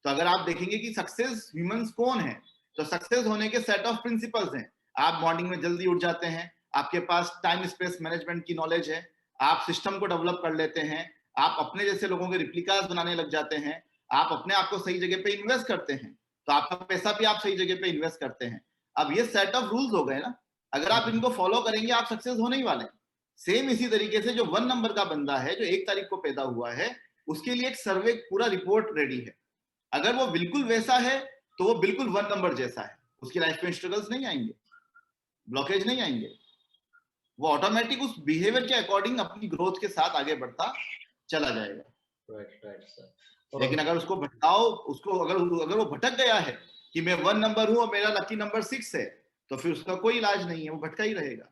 तो अगर आप देखेंगे कि सक्सेस ह्यूमंस कौन है, तो सक्सेस होने के सेट ऑफ प्रिंसिपल्स हैं। आप मॉर्निंग में जल्दी उठ जाते हैं, आपके पास टाइम स्पेस मैनेजमेंट की नॉलेज है, आप सिस्टम को डेवलप कर लेते हैं, आप अपने जैसे लोगों के रिप्लिकास बनाने लग जाते हैं, आप अपने आप को सही जगह पे इन्वेस्ट करते हैं, तो आपका पैसा भी आप सही जगह पे इन्वेस्ट करते हैं। अब ये सेट ऑफ रूल्स हो गए ना, अगर आप इनको फॉलो करेंगे आप सक्सेस होने ही वाले हैं। सेम इसी तरीके से जो 1 नंबर का बंदा है जो 1 तारीख को पैदा हुआ है, उसके लिए एक सर्वे पूरा रिपोर्ट रेडी है। अगर वो बिल्कुल वैसा है तो वो बिल्कुल 1 नंबर जैसा है, उसकी लाइफ में स्ट्रगल्स नहीं आएंगे, ब्लॉकेज नहीं आएंगे, वो ऑटोमेटिक उस बिहेवियर के अकॉर्डिंग अपनी ग्रोथ के साथ आगे बढ़ता चला जाएगा। Right sir. लेकिन अगर उसको भटकाओ, उसको अगर अगर वो भटक गया है कि मैं 1 नंबर हूं और मेरा लकी नंबर 6 है, तो फिर उसका कोई इलाज नहीं है, वो भटका ही रहेगा।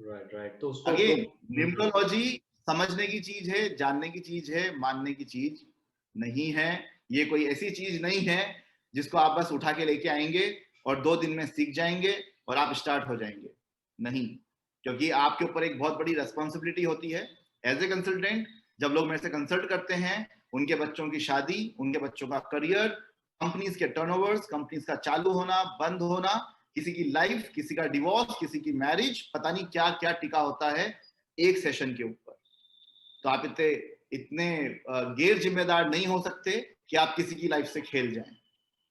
राइट तो उसको अगेन न्यूमरोलॉजी समझने की चीज है, जानने की चीज है, मानने की चीज नहीं है। ये कोई ऐसी चीज नहीं है जिसको आप बस उठा के लेके आएंगे और 2 दिन में सीख जाएंगे और आप स्टार्ट हो जाएंगे, नहीं। क्योंकि आपके ऊपर एक बहुत बड़ी रेस्पॉन्सिबिलिटी होती है एज ए कंसल्टेंट। जब लोग मेरे से कंसल्ट करते हैं, उनके बच्चों की शादी, उनके बच्चों का करियर, कंपनीज के टर्नओवर्स, कंपनीज का चालू होना, बंद होना, किसी की लाइफ, किसी का डिवोर्स, किसी की मैरिज, पता नहीं क्या क्या टिका होता है एक सेशन के ऊपर। तो आप इतने गैर जिम्मेदार नहीं हो सकते कि आप किसी की लाइफ से खेल जाएं।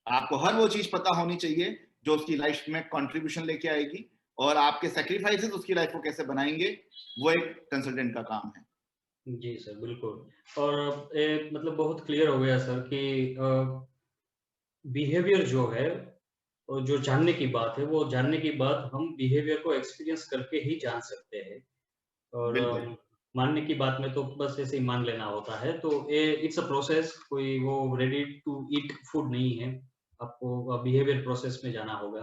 आपको हर वो चीज पता होनी चाहिए जो उसकी लाइफ में कंट्रीब्यूशन लेके आएगी, और आपके सैक्रिफाइसेस उसकी लाइफ को कैसे बनाएंगे, वो एक कंसल्टेंट का काम है। जी सर, बिल्कुल। और मतलब बहुत क्लियर हो गया सर कि बिहेवियर जो है और जो जानने की बात है, वो जानने की बात हम बिहेवियर को एक्सपीरियंस करके ही जान सकते हैं। और बिल्कुल मानने की बात में तो बस ऐसे ही मान लेना होता है। तो इट्स अ प्रोसेस, कोई वो रेडी टू ईट फूड नहीं है। आपको बिहेवियर प्रोसेस में जाना होगा।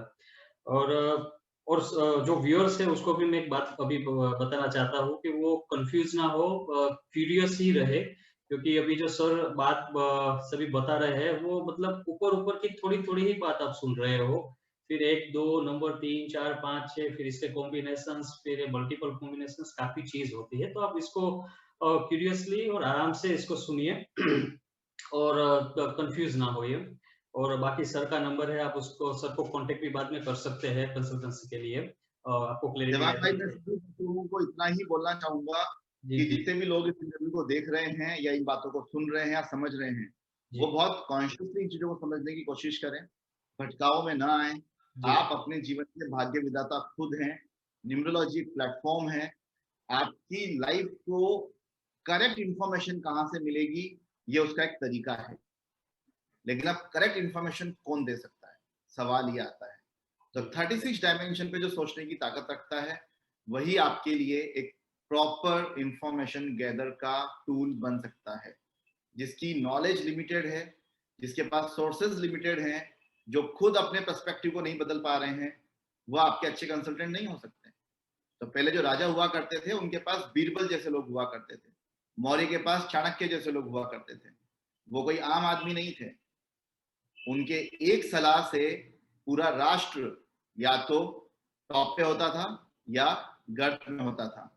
और जो व्यूअर्स है उसको भी मैं एक बात अभी बताना चाहता हूँ कि वो कंफ्यूज ना हो, क्यूरियस ही रहे। क्योंकि अभी जो सर बात सभी बता रहे हैं वो मतलब ऊपर ऊपर की थोड़ी थोड़ी ही बात आप सुन रहे हो। फिर 1 2 नंबर 3 4 5 6 फिर इसके कॉम्बिनेशंस, फिर मल्टीपल कॉम्बिनेशंस, काफी चीज होती है। तो आप इसको क्यूरियसली और आराम से इसको सुनिए और कंफ्यूज ना होइए। और बाकी सर का नंबर है, आप उसको सर को कांटेक्ट भी बाद में कर सकते हैं कंसल्टेंसी के लिए, आपको क्लैरिटी देवांग भाई, लेनी मैं है। सभी लोगों को इतना ही बोलना चाहूंगा जी कि जी जितने भी लोग इस इंटरव्यू को देख रहे हैं या इन बातों को सुन रहे हैं या समझ रहे हैं, जी वो बहुत कॉन्शियसली इन चीजों को समझने की कोशिश करें, भटकाव में ना आए। जी आप अपने जीवन के भाग्य विधाता खुद हैं। न्यूमरोलॉजी एक प्लेटफॉर्म है। आपकी लाइफ को करेक्ट इंफॉर्मेशन कहाँ से मिलेगी, ये उसका एक तरीका है। लेकिन अब करेक्ट इंफॉर्मेशन कौन दे सकता है, सवाल ये आता है। तो 36 डायमेंशन पे जो सोचने की ताकत रखता है, वही आपके लिए एक प्रॉपर इंफॉर्मेशन गैदर का टूल बन सकता है। जिसकी नॉलेज लिमिटेड है, जिसके पास सोर्सेज लिमिटेड हैं, जो खुद अपने पर्सपेक्टिव को नहीं बदल पा रहे हैं, वो आपके अच्छे कंसल्टेंट नहीं हो सकते। तो पहले जो राजा हुआ करते थे, उनके पास बीरबल जैसे लोग हुआ करते थे, मौर्य के पास चाणक्य जैसे लोग हुआ करते थे। वो कोई आम आदमी नहीं थे। उनके एक सलाह से पूरा राष्ट्र या तो टॉप पे होता था या गर्त में होता था।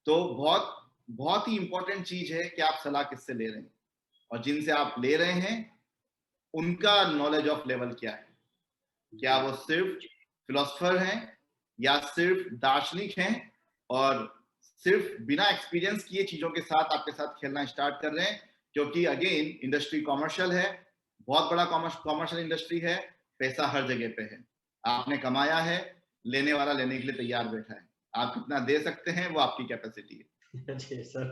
तो बहुत बहुत ही इंपॉर्टेंट चीज है कि आप सलाह किससे ले रहे हैं, और जिनसे आप ले रहे हैं उनका नॉलेज ऑफ लेवल क्या है। क्या वो सिर्फ फिलोसफर हैं या सिर्फ दार्शनिक हैं और सिर्फ बिना एक्सपीरियंस किए चीजों के साथ आपके साथ खेलना स्टार्ट कर रहे हैं। क्योंकि अगेन इंडस्ट्री कॉमर्शियल है, बहुत बड़ा कॉमर्शियल इंडस्ट्री है, पैसा हर जगह पे है। आपने कमाया है, लेने वाला लेने के लिए तैयार बैठा है। आप कितना दे सकते हैं वो आपकी कैपेसिटी है। जी सर।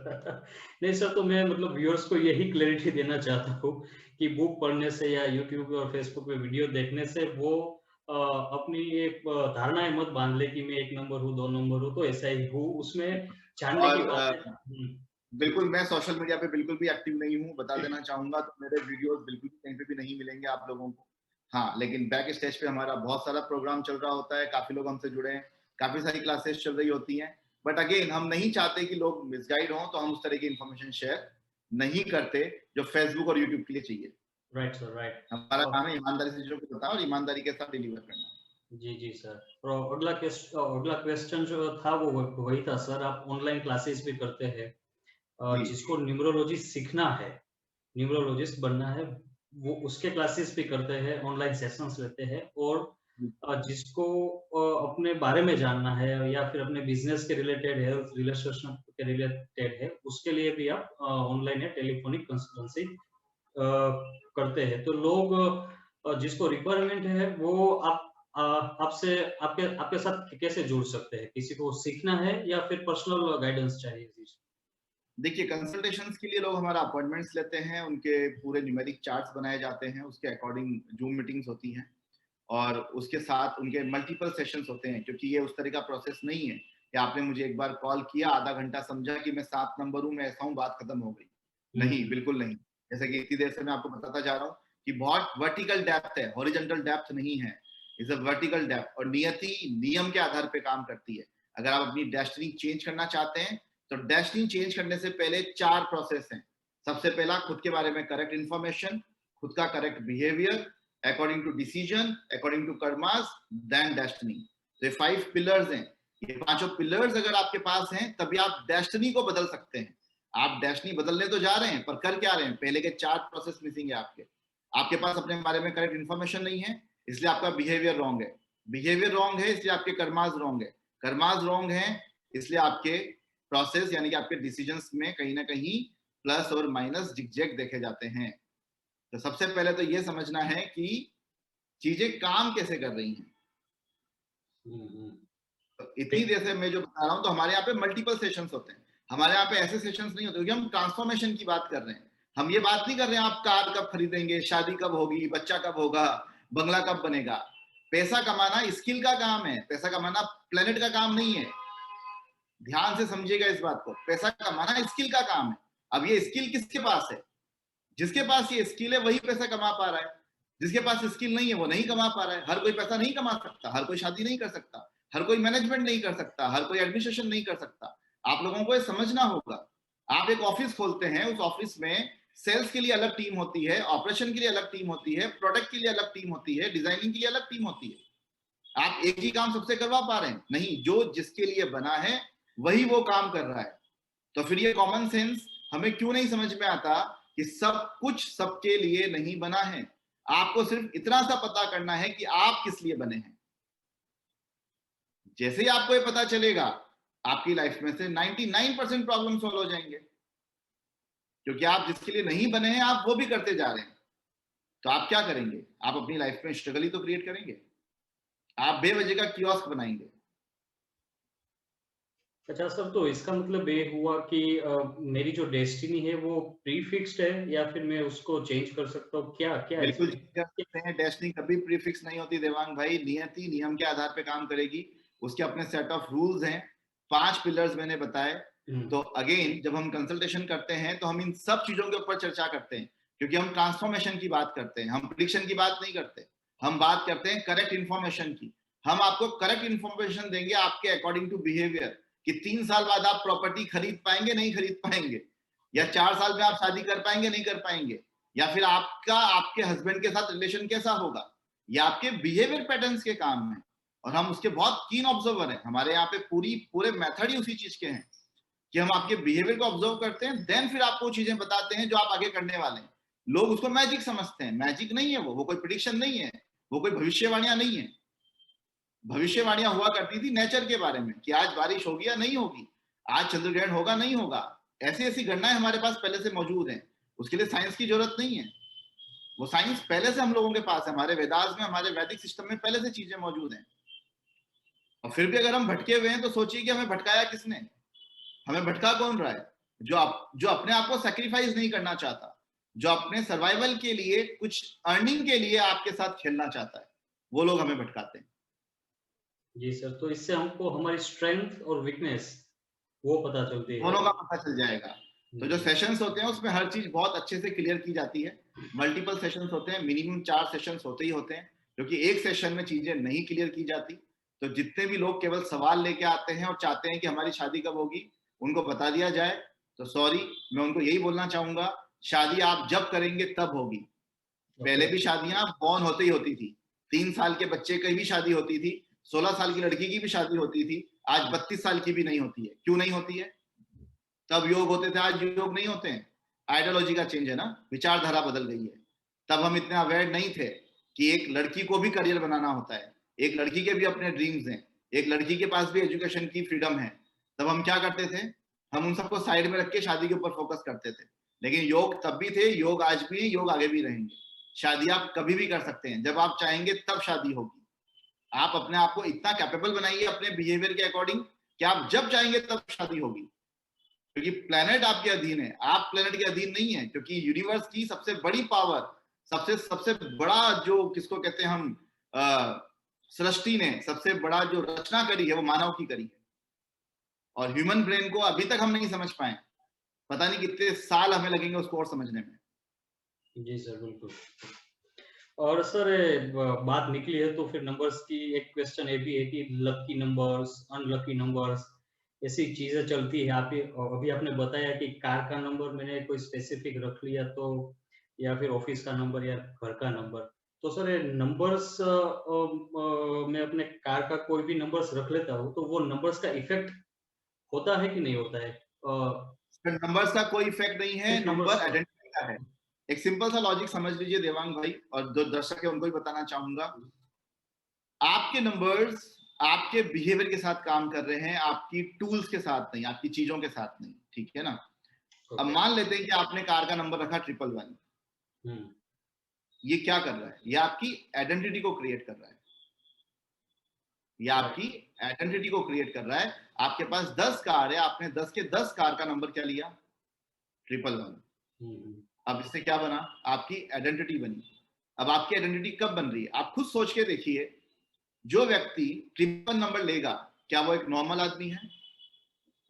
नहीं सर, तो मैं मतलब व्यूअर्स को यही क्लैरिटी देना चाहता हूँ कि बुक पढ़ने से या यूट्यूब और फेसबुक पे वीडियो देखने से वो अपनी एक धारणाएं मत बांध ले कि मैं 1 नंबर हूँ 2 नंबर हूँ तो ऐसा ही हूँ। उसमें जानने की और बात है। बिल्कुल मैं सोशल मीडिया पे बिल्कुल भी एक्टिव नहीं हूँ, बता देना चाहूंगा। तो मेरे वीडियोस बिल्कुल कहीं पे भी नहीं मिलेंगे आप लोगों को। हाँ, लेकिन बैक स्टेज पे हमारा बहुत सारा प्रोग्राम चल रहा होता है, काफी लोग हमसे जुड़े हैं, काफी सारी क्लासेस चल रही होती हैं। बट अगेन हम नहीं चाहते कि लोग मिसगाइड हों, तो हम उस तरह की इंफॉर्मेशन शेयर नहीं करते जो फेसबुक और यूट्यूब के लिए चाहिए। Right sir, right. हमारा काम है ईमानदारी से चीजों को बताओ और ईमानदारी के साथ डिलीवर करना। जी सर। और अगला क्वेश्चन जो था वो वही था सर। आप ऑनलाइन क्लासेस भी करते हैं, जी जिसको न्यूमरोलॉजी सीखना है, न्यूमरोलॉजिस्ट बनना है, वो उसके क्लासेस भी करते हैं, ऑनलाइन सेशंस लेते हैं। और जिसको अपने बारे में जानना है या फिर अपने बिजनेस के रिलेटेड, हेल्थ रिलेशनशिप के रिलेटेड है, उसके लिए भी आप ऑनलाइन या टेलीफोनिक कंसल्टेंसी करते हैं। तो लोग जिसको रिक्वायरमेंट है वो आप आपसे आपके आपके साथ कैसे जुड़ सकते हैं? किसी को सीखना है या फिर पर्सनल गाइडेंस चाहिए? जी। देखिए, कंसल्टेशंस के लिए लोग हमारा अपॉइंटमेंट्स लेते हैं, उनके पूरे न्यूमेरिक चार्ट्स बनाए जाते हैं, उसके अकॉर्डिंग जूम मीटिंग्स होती हैं और उसके साथ उनके मल्टीपल सेशंस होते हैं, क्योंकि ये उस तरह का प्रोसेस नहीं है कि आपने मुझे एक बार कॉल किया, आधा घंटा समझा कि मैं 7 नंबर हूँ, मैं ऐसा हूँ, बात खत्म हो गई। नहीं, बिल्कुल नहीं। जैसे कि इतनी देर से मैं आपको बताता जा रहा हूँ कि बहुत वर्टिकल डेप्थ है, हॉरिजॉन्टल डेप्थ नहीं है। इट्स अ वर्टिकल डेप्थ और नियति नियम के आधार पे काम करती है। अगर आप अपनी डेस्टिनी चेंज करना चाहते हैं तो डेस्टिनी चेंज करने से पहले 4 प्रोसेस हैं। सबसे पहला, खुद के बारे में करेक्ट इंफॉर्मेशन, खुद का correct behaviour, according to decision, according to karmas, then destiny. तो ये 5 पिलर्स हैं। ये पांचों पिलर्स अगर आपके पास हैं तभी आप डेस्टिनी को बदल सकते हैं। आप डेस्टिनी बदलने तो जा रहे हैं पर कर क्या रहे हैं? पहले के 4 प्रोसेस मिसिंग है आपके। आपके पास अपने बारे में करेक्ट इंफॉर्मेशन नहीं है, इसलिए आपका बिहेवियर रॉन्ग है। बिहेवियर रॉन्ग है इसलिए आपके कर्मास रॉन्ग है। कर्मास रॉन्ग है इसलिए आपके प्रोसेस यानी कि आपके डिसीजंस में कहीं ना कहीं प्लस और माइनस जिगजैग देखे जाते हैं। तो सबसे पहले तो ये समझना है कि चीजें काम कैसे कर रही हैं। तो इतनी देर से मैं जो बता रहा हूँ, तो हमारे यहाँ पे मल्टीपल सेशंस होते हैं। हमारे यहाँ पे ऐसे सेशंस नहीं होते क्योंकि हम ट्रांसफॉर्मेशन की बात कर रहे हैं। हम ये बात नहीं कर रहे हैं आप कार कब खरीदेंगे, शादी कब होगी, बच्चा कब होगा, बंगला कब बनेगा। पैसा कमाना स्किल का काम है, पैसा कमाना प्लेनेट का काम नहीं है। ध्यान से समझिएगा इस बात को, पैसा कमाना स्किल का काम है। अब ये स्किल किसके पास है? जिसके पास ये स्किल है वही पैसा कमा पा रहा है, जिसके पास स्किल नहीं है वो नहीं कमा पा रहा है। हर कोई पैसा नहीं कमा सकता, हर कोई शादी नहीं कर सकता, हर कोई मैनेजमेंट नहीं कर सकता, हर कोई एडमिनिस्ट्रेशन नहीं कर सकता। आप लोगों को ये समझना होगा। आप एक ऑफिस खोलते हैं, उस ऑफिस में सेल्स के लिए अलग टीम होती है, ऑपरेशन के लिए अलग टीम होती है, प्रोडक्ट के लिए अलग टीम होती है, डिजाइनिंग के लिए अलग टीम होती है। आप एक ही काम सबसे करवा पा रहे हैं? नहीं, जो जिसके लिए बना है वही वो काम कर रहा है। तो फिर ये कॉमन सेंस हमें क्यों नहीं समझ में आता कि सब कुछ सबके लिए नहीं बना है। आपको सिर्फ इतना सा पता करना है कि आप किस लिए बने हैं। जैसे ही आपको ये पता चलेगा, आपकी लाइफ में से 99% प्रॉब्लम सॉल्व हो जाएंगे, क्योंकि आप जिसके लिए नहीं बने हैं आप वो भी करते जा रहे हैं। तो आप क्या करेंगे? आप अपनी लाइफ में स्ट्रगल ही तो क्रिएट करेंगे। आप बेवजह का कियोस्क बनाएंगे। अच्छा सर, तो इसका मतलब ये हुआ कि मेरी जो डेस्टिनी है वो प्री फिक्स्ड है या फिर मैं उसको चेंज कर सकता हूँ? क्या क्या बिल्कुल इसमें? कर सकते हैं। डेस्टिनी कभी प्रीफिक्स नहीं होती देवांग भाई। नियति नियम के आधार पे काम करेगी, उसके अपने सेट ऑफ रूल्स हैं। 5 पिलर्स मैंने बताए। तो अगेन जब हम कंसल्टेशन करते हैं तो हम इन सब चीजों के ऊपर चर्चा करते हैं, क्योंकि हम ट्रांसफॉर्मेशन की बात करते हैं, हम प्रिडिक्शन की बात नहीं करते। हम बात करते हैं करेक्ट इंफॉर्मेशन की। हम आपको करेक्ट इंफॉर्मेशन देंगे आपके अकॉर्डिंग टू बिहेवियर, कि 3 साल बाद आप प्रॉपर्टी खरीद पाएंगे नहीं खरीद पाएंगे, या 4 साल में आप शादी कर पाएंगे नहीं कर पाएंगे, या फिर आपका आपके हस्बैंड के साथ रिलेशन कैसा होगा। ये आपके बिहेवियर पैटर्न्स के काम है और हम उसके बहुत कीन ऑब्जर्वर हैं। हमारे यहाँ पे पूरे मेथड ही उसी चीज के हैं कि हम आपके बिहेवियर को ऑब्जर्व करते हैं, देन फिर आपको चीजें बताते हैं जो आप आगे करने वाले हैं। लोग उसको मैजिक समझते हैं, मैजिक नहीं है वो कोई प्रिडिक्शन नहीं है, वो कोई भविष्यवाणियां नहीं है। भविष्यवाणियां हुआ करती थी नेचर के बारे में कि आज बारिश होगी या नहीं होगी, आज चंद्रग्रहण होगा नहीं होगा। ऐसी ऐसी गणनाएं हमारे पास पहले से मौजूद हैं। उसके लिए साइंस की जरूरत नहीं है। वो साइंस पहले से हम लोगों के पास है, हमारे वेदास में, हमारे वैदिक सिस्टम में पहले से चीजें मौजूद हैं। और फिर भी अगर हम भटके हुए हैं तो सोचिए कि हमें भटकाया किसने, हमें भटका कौन रहा है? जो अपने आप को सेक्रीफाइस नहीं करना चाहता, जो अपने सर्वाइवल के लिए, कुछ अर्निंग के लिए आपके साथ खेलना चाहता है, वो लोग हमें भटकाते हैं। जी सर, तो इससे हमको हमारी स्ट्रेंथ और वीकनेस वो पता चलती है। दोनों का पता चल जाएगा। तो जो सेशंस होते हैं उसमें हर चीज बहुत अच्छे से क्लियर की जाती है। मल्टीपल सेशंस होते हैं, मिनिमम 4 सेशंस होते ही होते हैं, क्योंकि एक सेशन में चीजें नहीं क्लियर की जाती। तो जितने भी लोग केवल सवाल लेके आते हैं और चाहते हैं कि हमारी शादी कब होगी, उनको बता दिया जाए तो सॉरी, मैं उनको यही बोलना चाहूंगा, शादी आप जब करेंगे तब होगी। पहले भी शादियां बॉर्न होते ही होती थी। 3 साल के बच्चे की भी शादी होती थी, 16 साल की लड़की की भी शादी होती थी। आज 32 साल की भी नहीं होती है। क्यों नहीं होती है? तब योग होते थे, आज योग नहीं होते हैं। आइडियोलॉजी का चेंज है ना, विचारधारा बदल गई है। तब हम इतने अवेयर नहीं थे कि एक लड़की को भी करियर बनाना होता है, एक लड़की के भी अपने ड्रीम्स हैं, एक लड़की के पास भी एजुकेशन की फ्रीडम है। तब हम क्या करते थे? हम उन सबको साइड में रख के शादी के ऊपर फोकस करते थे। लेकिन योग तब भी थे, योग आज भी है, योग आगे भी रहेंगे। शादी आप कभी भी कर सकते हैं, जब आप चाहेंगे तब शादी होगी। आप अपने आप को इतना कैपेबल बनाइए अपने बिहेवियर के अकॉर्डिंग कि आप जब चाहेंगे तब शादी होगी, क्योंकि प्लेनेट आपके अधीन है, आप प्लेनेट के अधीन नहीं है। क्योंकि यूनिवर्स की सबसे बड़ी पावर, सबसे सबसे बड़ा जो किसको कहते हैं हम, सृष्टि ने सबसे बड़ा जो रचना करी है वो मानव की करी है, और ह्यूमन ब्रेन को अभी तक हम नहीं समझ पाए। पता नहीं कितने साल हमें लगेंगे उसको और समझने में। जी सर, बिल्कुल। और सर बात निकली है तो फिर नंबर्स की एक क्वेश्चन ये भी है कि लकी नंबर्स, अनलकी नंबर्स, ऐसी चीजें चलती है। आप अभी आपने बताया कि कार का नंबर मैंने कोई स्पेसिफिक रख लिया तो, या फिर ऑफिस का नंबर या घर का नंबर, तो सर ये नंबर्स मैं अपने कार का कोई भी नंबर्स रख लेता हूँ तो वो नंबर्स का इफेक्ट होता है कि नहीं होता है? नंबर्स का कोई इफेक्ट नहीं है, सिर्फ नंबर नंबर्स का। आइडेंटिटी का है। एक सिंपल सा लॉजिक समझ लीजिए देवांग भाई, और जो दर्शक है उनको भी बताना चाहूंगा। आपके नंबर्स आपके बिहेवियर के साथ काम कर रहे हैं, आपकी टूल्स के साथ नहीं, आपकी चीजों के साथ नहीं, ठीक है ना। अब ओके। मान लेते हैं कि आपने कार का नंबर रखा 111। हम्म। ये क्या कर रहा है? ये आपकी आइडेंटिटी को क्रिएट कर रहा है, ये आपकी आइडेंटिटी को क्रिएट कर रहा है। आपके पास 10 कार है, आपने 10 के 10 कार का नंबर क्या लिया? 111। अब इससे क्या बना? आपकी आइडेंटिटी बनी। अब आपकी आइडेंटिटी कब बन रही है? आप खुद सोच के देखिए, जो व्यक्ति 111 नंबर लेगा, क्या वो एक नॉर्मल आदमी है?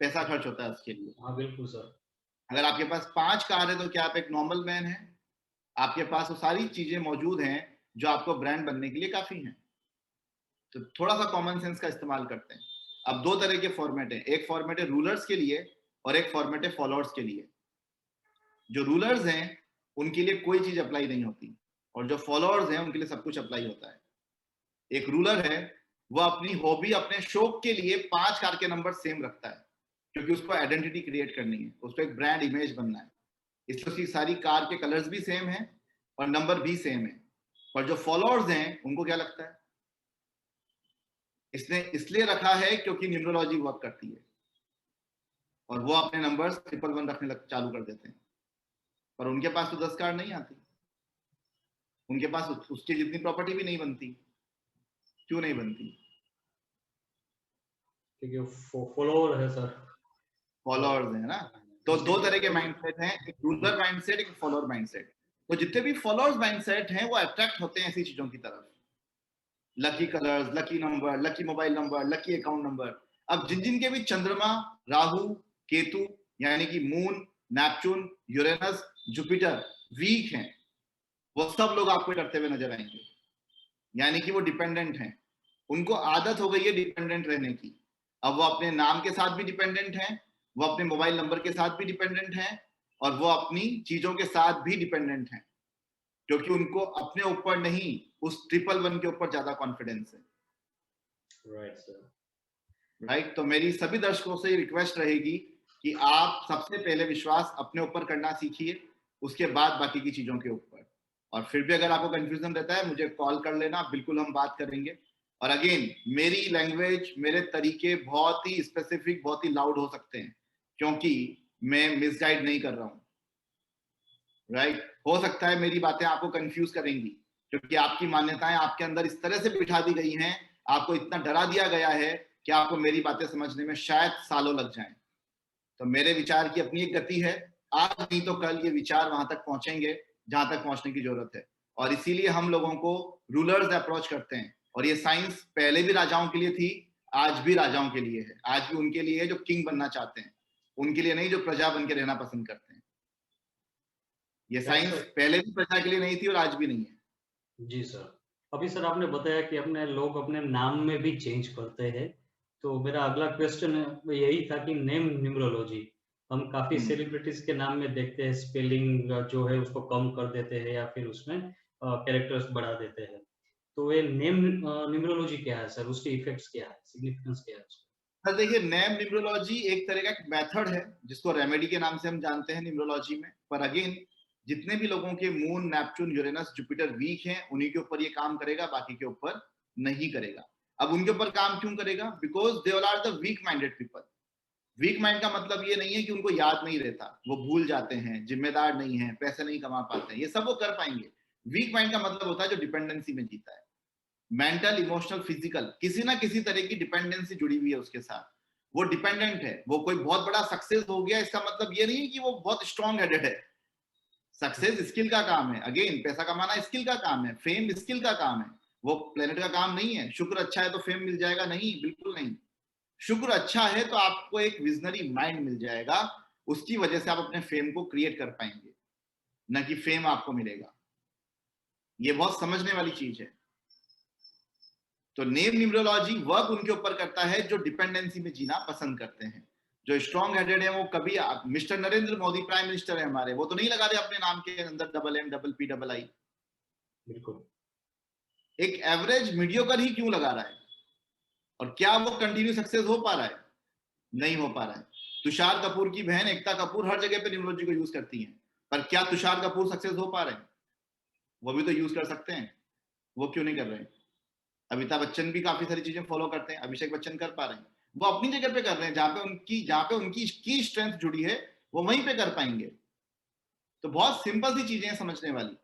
पैसा खर्च होता है उसके लिए। हाँ बिल्कुल सर। अगर आपके पास 5 कार है तो क्या आप एक नॉर्मल मैन है? आपके पास वो सारी चीजें मौजूद हैं जो आपको ब्रांड बनने के लिए काफी हैं। तो थोड़ा सा कॉमन सेंस का इस्तेमाल करते हैं। अब दो तरह के फॉर्मेट है, एक फॉर्मेट है रूलर्स के लिए और एक फॉर्मेट है फॉलोअर्स के लिए। जो रूलर्स हैं उनके लिए कोई चीज अप्लाई नहीं होती, और जो फॉलोअर्स हैं उनके लिए सब कुछ अप्लाई होता है। एक रूलर है, वो अपनी हॉबी, अपने शौक के लिए 5 कार के नंबर सेम रखता है, क्योंकि उसको आइडेंटिटी क्रिएट करनी है, उसको एक ब्रांड इमेज बनना है, इसलिए उसकी सारी कार के कलर्स भी सेम है और नंबर भी सेम है। और जो फॉलोअर्स हैं उनको क्या लगता है? इसने इसलिए रखा है क्योंकि न्यूमरोलॉजी वर्क करती है, और वो अपने नंबर्स 111 रखने चालू कर देते हैं। पर उनके पास तो 10 कार नहीं आती, उनके पास उसकी जितनी प्रॉपर्टी भी नहीं बनती। क्यों नहीं बनती? क्योंकि फॉलोअर है सर। फॉलोअर्स है ना। तो उसके दो तरह के जितने भी। माइंडसेट हैं, एक रूलर माइंडसेट, एक फॉलोअर माइंडसेट। तो जितने भी फॉलोअर्स माइंडसेट हैं वो अट्रैक्ट होते हैं ऐसी चीजों की तरफ, lucky colours, lucky number, lucky mobile number, lucky account number. अब जिन जिन के भी चंद्रमा, राहु, केतु यानी कि moon, Neptune, Uranus, Jupiter weak हैं, वो सब लोग आपको करते हुए नजर आएंगे, यानी कि वो डिपेंडेंट हैं। उनको आदत हो गई है डिपेंडेंट रहने की। अब वो अपने नाम के साथ भी डिपेंडेंट हैं, वो अपने मोबाइल नंबर के साथ भी डिपेंडेंट हैं, और वो अपनी चीजों के साथ भी डिपेंडेंट हैं, क्योंकि उनको अपने ऊपर नहीं, उस 111 के ऊपर ज्यादा कॉन्फिडेंस है। Right sir. राइट। तो मेरी सभी दर्शकों से रिक्वेस्ट रहेगी कि आप सबसे पहले विश्वास अपने ऊपर करना सीखिए, उसके बाद बाकी की चीजों के ऊपर। और फिर भी अगर आपको कंफ्यूजन रहता है, मुझे कॉल कर लेना, बिल्कुल हम बात करेंगे। और अगेन, मेरी लैंग्वेज, मेरे तरीके बहुत ही स्पेसिफिक, बहुत ही लाउड हो सकते हैं, क्योंकि मैं मिसगाइड नहीं कर रहा हूँ। राइट। हो सकता है मेरी बातें आपको कंफ्यूज करेंगी, क्योंकि आपकी मान्यताएं आपके अंदर इस तरह से बिठा दी गई हैं, आपको इतना डरा दिया गया है कि आपको मेरी बातें समझने में शायद सालों लग जाएं। तो मेरे विचार की अपनी एक गति है, आज नहीं तो कल ये विचार वहां तक पहुंचेंगे जहां तक पहुंचने की जरूरत है। और इसीलिए हम लोगों को रूलर्स अप्रोच करते हैं, और ये साइंस पहले भी राजाओं के लिए थी, आज भी राजाओं के लिए है, आज भी उनके लिए है जो किंग बनना चाहते हैं, उनके लिए नहीं जो प्रजा बन के रहना पसंद करते हैं। ये राइट साइंस सर। पहले भी प्रजा के लिए नहीं थी और आज भी नहीं है। जी सर। अभी सर आपने बताया कि अपने लोग अपने नाम में भी चेंज करते हैं, तो मेरा अगला क्वेश्चन यही था कि नेम न्यूमरोलॉजी, हम काफी सेलिब्रिटीज के नाम में देखते हैं स्पेलिंग जो है उसको कम कर देते हैं या फिर उसमें कैरेक्टर्स बढ़ा देते हैं, तो ये नेम न्यूमरोलॉजी क्या है सर? उसके इफेक्ट्स क्या है, सिग्निफिकेंस क्या है उसका? सर देखिए, नेम न्यूमरोलॉजी एक तरह का एक मेथड है जिसको रेमेडी के नाम से हम जानते हैं न्यूमरोलॉजी में। पर अगेन, जितने भी लोगों के moon, Neptune, Uranus, Jupiter weak हैं, उन्हीं के ऊपर ये काम करेगा, बाकी के ऊपर नहीं करेगा। अब उनके ऊपर काम क्यों करेगा? Because they all are the weak minded people. Weak mind का मतलब ये नहीं है कि उनको याद नहीं रहता, वो भूल जाते हैं, जिम्मेदार नहीं है, पैसे नहीं कमा पाते हैं, ये सब वो कर पाएंगे। वीक माइंड का मतलब होता है जो डिपेंडेंसी में जीता है। मेंटल, इमोशनल, फिजिकल, किसी ना किसी तरह की डिपेंडेंसी जुड़ी हुई है उसके साथ। वो डिपेंडेंट है। वो कोई बहुत बड़ा सक्सेस हो गया इसका मतलब ये नहीं है कि वो बहुत स्ट्रॉन्ग हेडेड है। सक्सेस स्किल का काम है। अगेन, पैसा कमाना स्किल का काम है, फेम स्किल का काम है, वो प्लेनेट का काम नहीं है। शुक्र अच्छा है तो फेम मिल जाएगा, नहीं, बिल्कुल नहीं। शुक्र अच्छा है तो आपको एक विजनरी माइंड मिल जाएगा, उसकी वजह से आप अपने फेम को क्रिएट कर पाएंगे, न कि फेम आपको मिलेगा। ये बहुत समझने वाली चीज है। तो नेम न्यूमरोलॉजी वर्क उनके ऊपर करता है जो डिपेंडेंसी में जीना पसंद करते हैं। जो स्ट्रॉन्ग हेडेड है वो कभी, mister Narendra Modi prime minister है हमारे, वो तो नहीं लगा रहे अपने नाम के अंदर double M double P double I. बिल्कुल। एक एवरेज मीडियोकर ही क्यों लगा रहा है? और क्या वो कंटिन्यू सक्सेस हो पा रहा है? नहीं हो पा रहा है। तुषार कपूर की बहन एकता कपूर हर जगह पे न्यूमरोलॉजी को यूज करती है, पर क्या तुषार कपूर सक्सेस हो पा रहे हैं? वो भी तो यूज कर सकते हैं, वो क्यों नहीं कर रहे हैं? अमिताभ बच्चन भी काफी सारी चीजें फॉलो करते हैं, अभिषेक बच्चन कर पा रहे हैं, वो अपनी जगह पे कर रहे हैं, जहां पे उनकी की स्ट्रेंथ जुड़ी है वो वहीं पे कर पाएंगे। तो बहुत सिंपल सी चीजें हैं समझने वाली।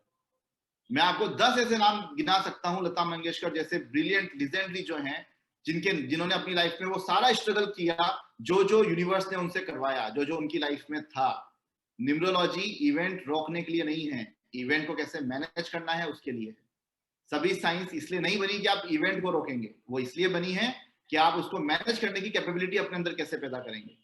मैं आपको 10 ऐसे नाम गिना सकता हूं, लता मंगेशकर जैसे ब्रिलियंट लिजेंडरी जो हैं, जिन्होंने अपनी लाइफ में वो सारा स्ट्रगल किया जो यूनिवर्स ने उनसे करवाया, जो उनकी लाइफ में था। न्यूमरोलॉजी इवेंट रोकने के लिए नहीं है, इवेंट को कैसे मैनेज करना है उसके लिए। सभी साइंस इसलिए नहीं बनी कि आप इवेंट को रोकेंगे, वो इसलिए बनी है कि आप उसको मैनेज करने की कैपेबिलिटी अपने अंदर कैसे पैदा करेंगे।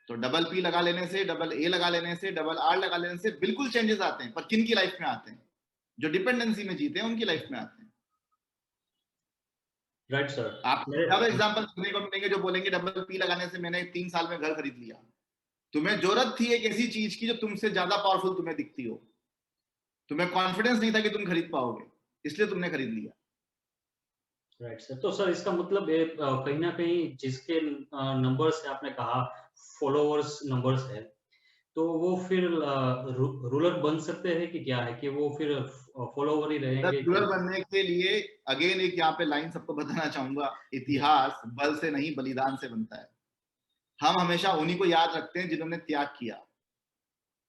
तो डबल पी लगा लेने से, डबल ए लगा लेने से, डबल आर लगा लेने से बिल्कुल चेंजेस आते हैं, पर किन की लाइफ में आते हैं? जो डिपेंडेंसी में जीते हैं उनकी लाइफ में आते हैं। Right sir. आपको ज्यादा एग्जांपल सुनने को मिलेंगे जो बोलेंगे डबल पी लगाने से मैंने 3 साल में घर खरीद लिया। तुम्हें जरूरत थी एक ऐसी चीज की जो तुमसे ज्यादा पावरफुल तुम्हें दिखती हो, तुम्हें कॉन्फिडेंस नहीं था कि तुम खरीद पाओगे, इसलिए तुमने खरीद लिया। Right sir. तो सर इसका मतलब ये कहीं ना कहीं जिसके नंबर्स है, आपने कहा फॉलोअर्स नंबर्स है, तो वो फिर रूलर बन सकते हैं कि क्या है कि वो फिर फॉलोवर ही रहेंगे रूलर कि? बनने के लिए अगेन एक यहाँ पे लाइन सबको बताना चाहूंगा, इतिहास बल से नहीं बलिदान से बनता है। हम हमेशा उन्हीं को याद रखते हैं जिन्होंने त्याग किया।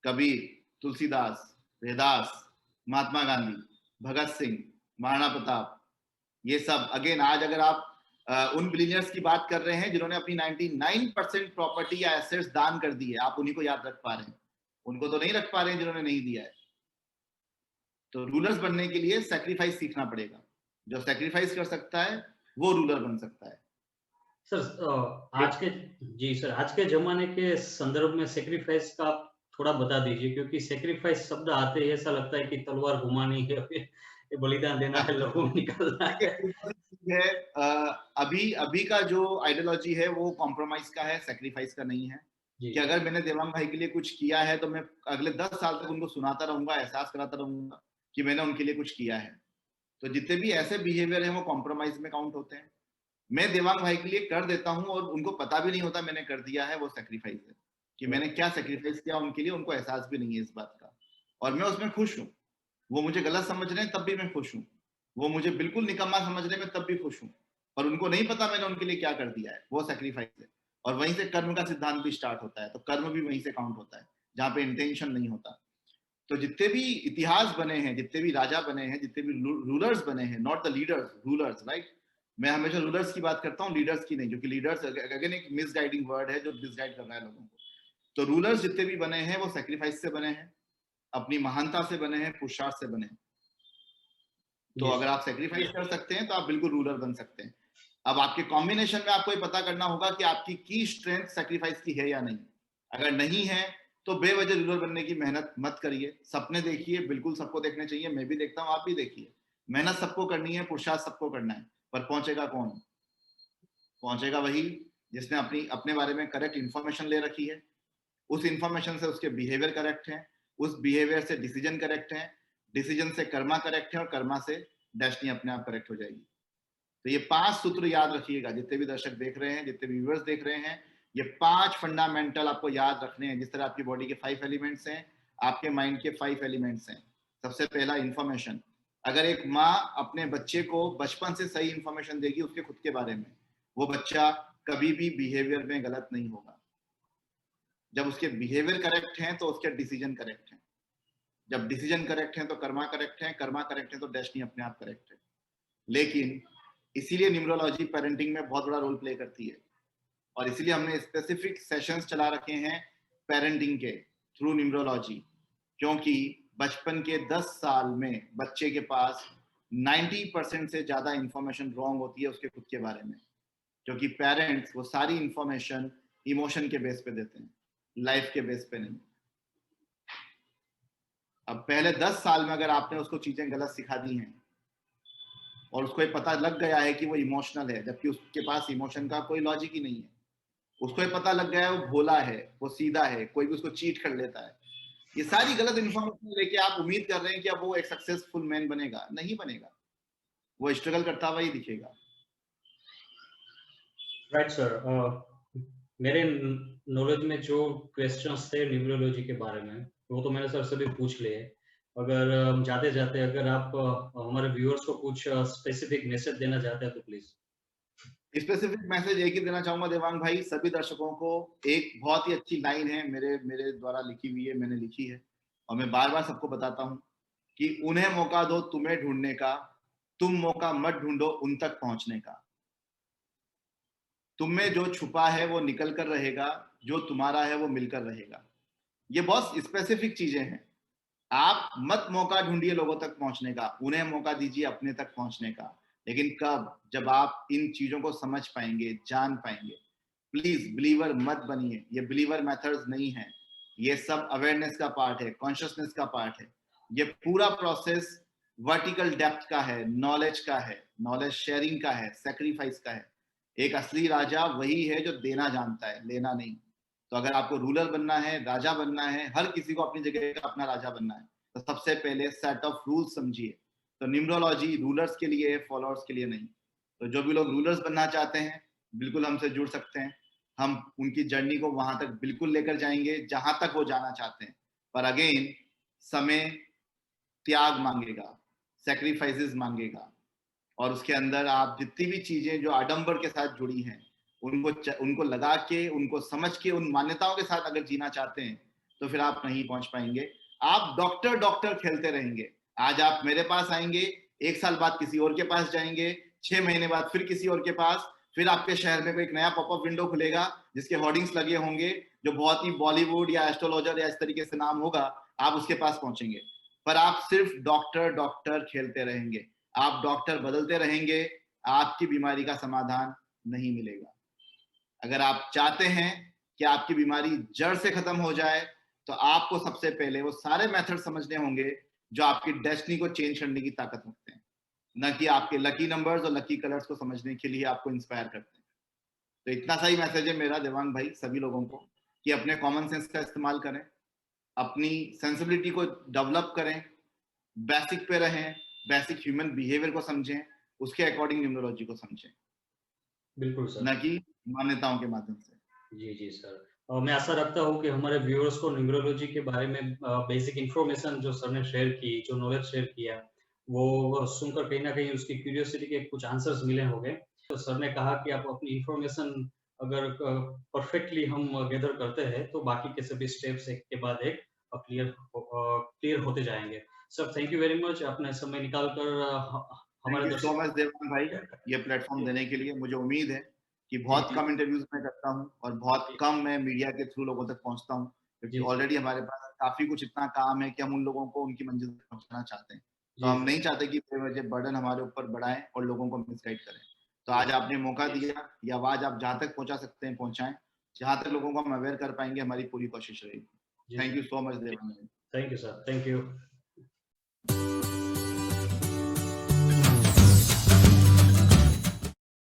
कबीर, तुलसीदास, रैदास, महात्मा गांधी, भगत सिंह, महाराणा प्रताप, ये सब। अगेन आज अगर आप उन बिलियनियर्स की बात कर रहे हैं जिन्होंने अपनी 99% प्रॉपर्टी या एसेट्स दान कर दी है, आप उन्हीं को याद रख पा रहे हैं, उनको तो नहीं रख पा रहे हैं जिन्होंने नहीं दिया है। तो रूलर्स बनने के लिए सैक्रिफाइस सीखना पड़ेगा। जो सैक्रिफाइस कर सकता है वो रूलर बन सकता है। सर आज के, जी सर, आज के जमाने के संदर्भ में सेक्रीफाइस का आप थोड़ा बता दीजिए, क्योंकि सेक्रीफाइस शब्द आते ही ऐसा लगता है कि तलवार घुमानी है, ये बलिदान देना है, लोगों को निकालना है। है अभी अभी का जो आइडियोलॉजी है वो कॉम्प्रोमाइज का है, सेक्रीफाइस का नहीं है। जी कि अगर मैंने देवांग भाई के लिए कुछ किया है तो मैं अगले 10 साल तक उनको सुनाता रहूंगा, एहसास कराता रहूंगा कि मैंने उनके लिए कुछ किया है। तो जितने भी ऐसे बिहेवियर है वो कॉम्प्रोमाइज में काउंट होते हैं। मैं देवांग भाई के लिए कर देता हूँ और उनको पता भी नहीं होता मैंने कर दिया है, वो सेक्रीफाइस है। कि मैंने क्या सेक्रीफाइस किया उनके लिए, उनको एहसास भी नहीं है इस बात का, और मैं उसमें खुश हूँ। वो मुझे गलत समझ रहे हैं तब भी मैं खुश हूँ, वो मुझे बिल्कुल निकम्मा समझ रहे हैं मैं तब भी खुश हूँ, और उनको नहीं पता मैंने उनके लिए क्या कर दिया है, वो सेक्रीफाइस है। और वहीं से कर्म का सिद्धांत भी स्टार्ट होता है, तो कर्म भी वहीं से काउंट होता है जहाँ पे इंटेंशन नहीं होता। तो जितने भी इतिहास बने हैं, जितने भी राजा बने हैं, जितने भी रूलर्स बने हैं, not the leaders, rulers, right. मैं हमेशा रूलर्स की बात करता हूँ, लीडर्स की नहीं, क्योंकि लीडर्स अगेन एक मिसगाइडिंग वर्ड है जो मिसगाइड कर रहा है लोगों को। तो रूलर्स जितने भी बने हैं वो सेक्रीफाइस से बने हैं, अपनी महानता से बने हैं, पुरुषार्थ से बने हैं। तो Yes. अगर आप सेक्रीफाइस कर सकते हैं तो आप बिल्कुल रूलर बन सकते हैं। अब आपके कॉम्बिनेशन में आपको ये पता करना होगा कि आपकी की स्ट्रेंथ सेक्रीफाइस की है या नहीं। अगर नहीं है तो बेवजह रूलर बनने की मेहनत मत करिए। सपने देखिए, बिल्कुल सबको देखने चाहिए, मैं भी देखता हूँ, आप भी देखिए। मेहनत सबको करनी है, पुरुषार्थ सबको करना है, पर पहुंचेगा कौन? पहुंचेगा वही जिसने अपने बारे में करेक्ट इंफॉर्मेशन ले रखी है, उस इंफॉर्मेशन से उसके बिहेवियर करेक्ट है, उस बिहेवियर से डिसीजन करेक्ट है, डिसीजन से कर्मा करेक्ट है, और कर्मा से डेस्टिनी अपने आप करेक्ट हो जाएगी। तो ये 5 सूत्र याद रखिएगा, जितने भी दर्शक देख रहे हैं, जितने भी व्यूअर्स देख रहे हैं, ये 5 फंडामेंटल आपको याद रखने हैं। जिस तरह आपकी बॉडी के 5 एलिमेंट्स हैं, आपके माइंड के 5 एलिमेंट्स हैं। सबसे पहला इंफॉर्मेशन। अगर एक माँ अपने बच्चे को बचपन से सही इंफॉर्मेशन देगी उसके खुद के बारे में, वो बच्चा कभी भी बिहेवियर में गलत नहीं होगा। जब उसके बिहेवियर करेक्ट हैं तो उसके डिसीजन करेक्ट हैं। जब डिसीजन करेक्ट है तो कर्मा करेक्ट है, कर्मा करेक्ट है तो डेस्टिनी अपने आप करेक्ट है। लेकिन इसीलिए न्यूमरोलॉजी पेरेंटिंग में बहुत बड़ा रोल प्ले करती है, और इसीलिए हमने स्पेसिफिक सेशंस चला रखे हैं पेरेंटिंग के थ्रू न्यूमरोलॉजी, क्योंकि बचपन के 10 साल में बच्चे के पास 90% से ज्यादा इंफॉर्मेशन रॉन्ग होती है उसके खुद के बारे में, क्योंकि पेरेंट्स वो सारी इंफॉर्मेशन इमोशन के बेस पे देते हैं, लाइफ के बेस पे नहीं। अब पहले 10 साल में अगर आपने उसको चीजें गलत सिखा दी हैं और उसको ये पता लग गया है कि वो इमोशनल है, जबकि उसके पास इमोशन का कोई लॉजिक ही नहीं है, उसको ये पता लग गया है वो भोला है, वो सीधा है, कोई भी उसको चीट कर लेता है, ये सारी गलत इन्फॉर्मेशन लेके आप उम्मीद कर रहे हैं कि अब वो एक सक्सेसफुल मैन बनेगा, नहीं बनेगा, वो स्ट्रगल करता हुआ ही दिखेगा। राइट सर, मेरे नॉलेज में जो क्वेश्चंस थे न्यूमरोलॉजी के बारे में वो तो मैंने सर से भी पूछ लिए। अगर जाते जाते अगर आप हमारे व्यूअर्स को कुछ स्पेसिफिक मैसेज देना चाहते हैं तो प्लीज। स्पेसिफिक मैसेज एक ही देना चाहूंगा देवांग भाई, सभी दर्शकों को। एक बहुत ही अच्छी लाइन है मेरे द्वारा लिखी हुई है, मैंने लिखी है और मैं बार बार सबको बताता हूँ कि उन्हें मौका दो तुम्हें ढूंढने का, तुम मौका मत ढूंढो उन तक पहुंचने का। तुम में जो छुपा है वो निकल कर रहेगा, जो तुम्हारा है वो मिलकर रहेगा। ये बहुत स्पेसिफिक चीजें हैं। आप मत मौका ढूंढिए लोगों तक पहुंचने का, उन्हें मौका दीजिए अपने तक पहुंचने का। लेकिन कब? जब आप इन चीजों को समझ पाएंगे, जान पाएंगे। प्लीज बिलीवर मत बनिए, ये बिलीवर मेथड्स नहीं है, ये सब अवेयरनेस का पार्ट है, कॉन्शियसनेस का पार्ट है। ये पूरा प्रोसेस वर्टिकल डेप्थ का है, नॉलेज का है, नॉलेज शेयरिंग का है, सेक्रीफाइस का है। एक असली राजा वही है जो देना जानता है, लेना नहीं। तो अगर आपको रूलर बनना है, राजा बनना है, हर किसी को अपनी जगह का अपना राजा बनना है, तो सबसे पहले सेट ऑफ रूल्स समझिए। तो न्यूमरोलॉजी रूलर्स के लिए है, फॉलोअर्स के लिए नहीं। तो जो भी लोग रूलर्स बनना चाहते हैं बिल्कुल हमसे जुड़ सकते हैं, हम उनकी जर्नी को वहां तक बिल्कुल लेकर जाएंगे जहां तक वो जाना चाहते हैं। पर अगेन समय त्याग मांगेगा, सेक्रीफाइसेस मांगेगा, और उसके अंदर आप जितनी भी चीजें जो आडंबर के साथ जुड़ी हैं उनको लगा के, उनको समझ के, उन मान्यताओं के साथ अगर जीना चाहते हैं तो फिर आप नहीं पहुंच पाएंगे। आप डॉक्टर डॉक्टर खेलते रहेंगे। आज आप मेरे पास आएंगे, 1 साल बाद किसी और के पास जाएंगे, 6 महीने बाद फिर किसी और के पास, फिर आपके शहर में कोई एक नया पॉपअप विंडो खुलेगा जिसके होर्डिंग्स लगे होंगे जो बहुत ही बॉलीवुड या एस्ट्रोलॉजर या इस तरीके से नाम होगा, आप उसके पास पहुंचेंगे। पर आप सिर्फ डॉक्टर डॉक्टर खेलते रहेंगे, आप डॉक्टर बदलते रहेंगे, आपकी बीमारी का समाधान नहीं मिलेगा। अगर आप चाहते हैं कि आपकी बीमारी जड़ से खत्म हो जाए तो आपको सबसे पहले वो सारे मेथड समझने होंगे जो आपकी डेस्टिनी को चेंज करने की ताकत रखते हैं, न कि आपके लकी नंबर्स और लकी कलर्स को समझने के लिए आपको इंस्पायर करते हैं। तो इतना सा ही मैसेज है मेरा देवांग भाई सभी लोगों को कि अपने कॉमन सेंस का इस्तेमाल करें, अपनी सेंसिबिलिटी को डेवलप करें, बेसिक पे रहें, बेसिक ह्यूमन बिहेवियर को समझें, उसके अकॉर्डिंग न्यूमरोलॉजी को समझें, बिल्कुल सर, न कि मान्यताओं के माध्यम से। जी जी सर। मैं आशा रखता हूँ कि हमारे व्यूअर्स को न्यूमरोलॉजी के बारे में बेसिक इन्फॉर्मेशन जो सर ने शेयर की, जो नॉलेज शेयर किया, वो सुनकर कहीं ना कहीं उसकी क्यूरियोसिटी के कुछ आंसर्स मिले होंगे। तो सर ने कहा कि आप अपनी इंफॉर्मेशन अगर परफेक्टली हम गैदर करते हैं तो बाकी के सभी स्टेप्स एक के बाद एक क्लियर होते जाएंगे। Sir thank you very much, अपने समय निकाल कर थैंक हमारे यू सो मच देवांग भाई ये प्लेटफॉर्म देने के लिए। मुझे उम्मीद है कि बहुत कम इंटरव्यूज मैं करता हूँ और बहुत कम मैं मीडिया के थ्रू लोगों तक पहुंचता हूँ, क्योंकि ऑलरेडी हमारे पास काफी कुछ इतना काम है कि हम उन लोगों को उनकी मंजिल तक पहुंचाना चाहते हैं। तो हम नहीं चाहते कि बेवजह बर्डन हमारे ऊपर बढ़ाएं और लोगों को मिसगाइड करें। तो आज आपने मौका दिया, ये आवाज आप जहाँ तक पहुंचा सकते हैं पहुंचाएं, जहाँ तक लोगों को हम अवेयर कर पाएंगे हमारी पूरी कोशिश रहेगी। Thank you so much Devang. Thank you sir, thank you.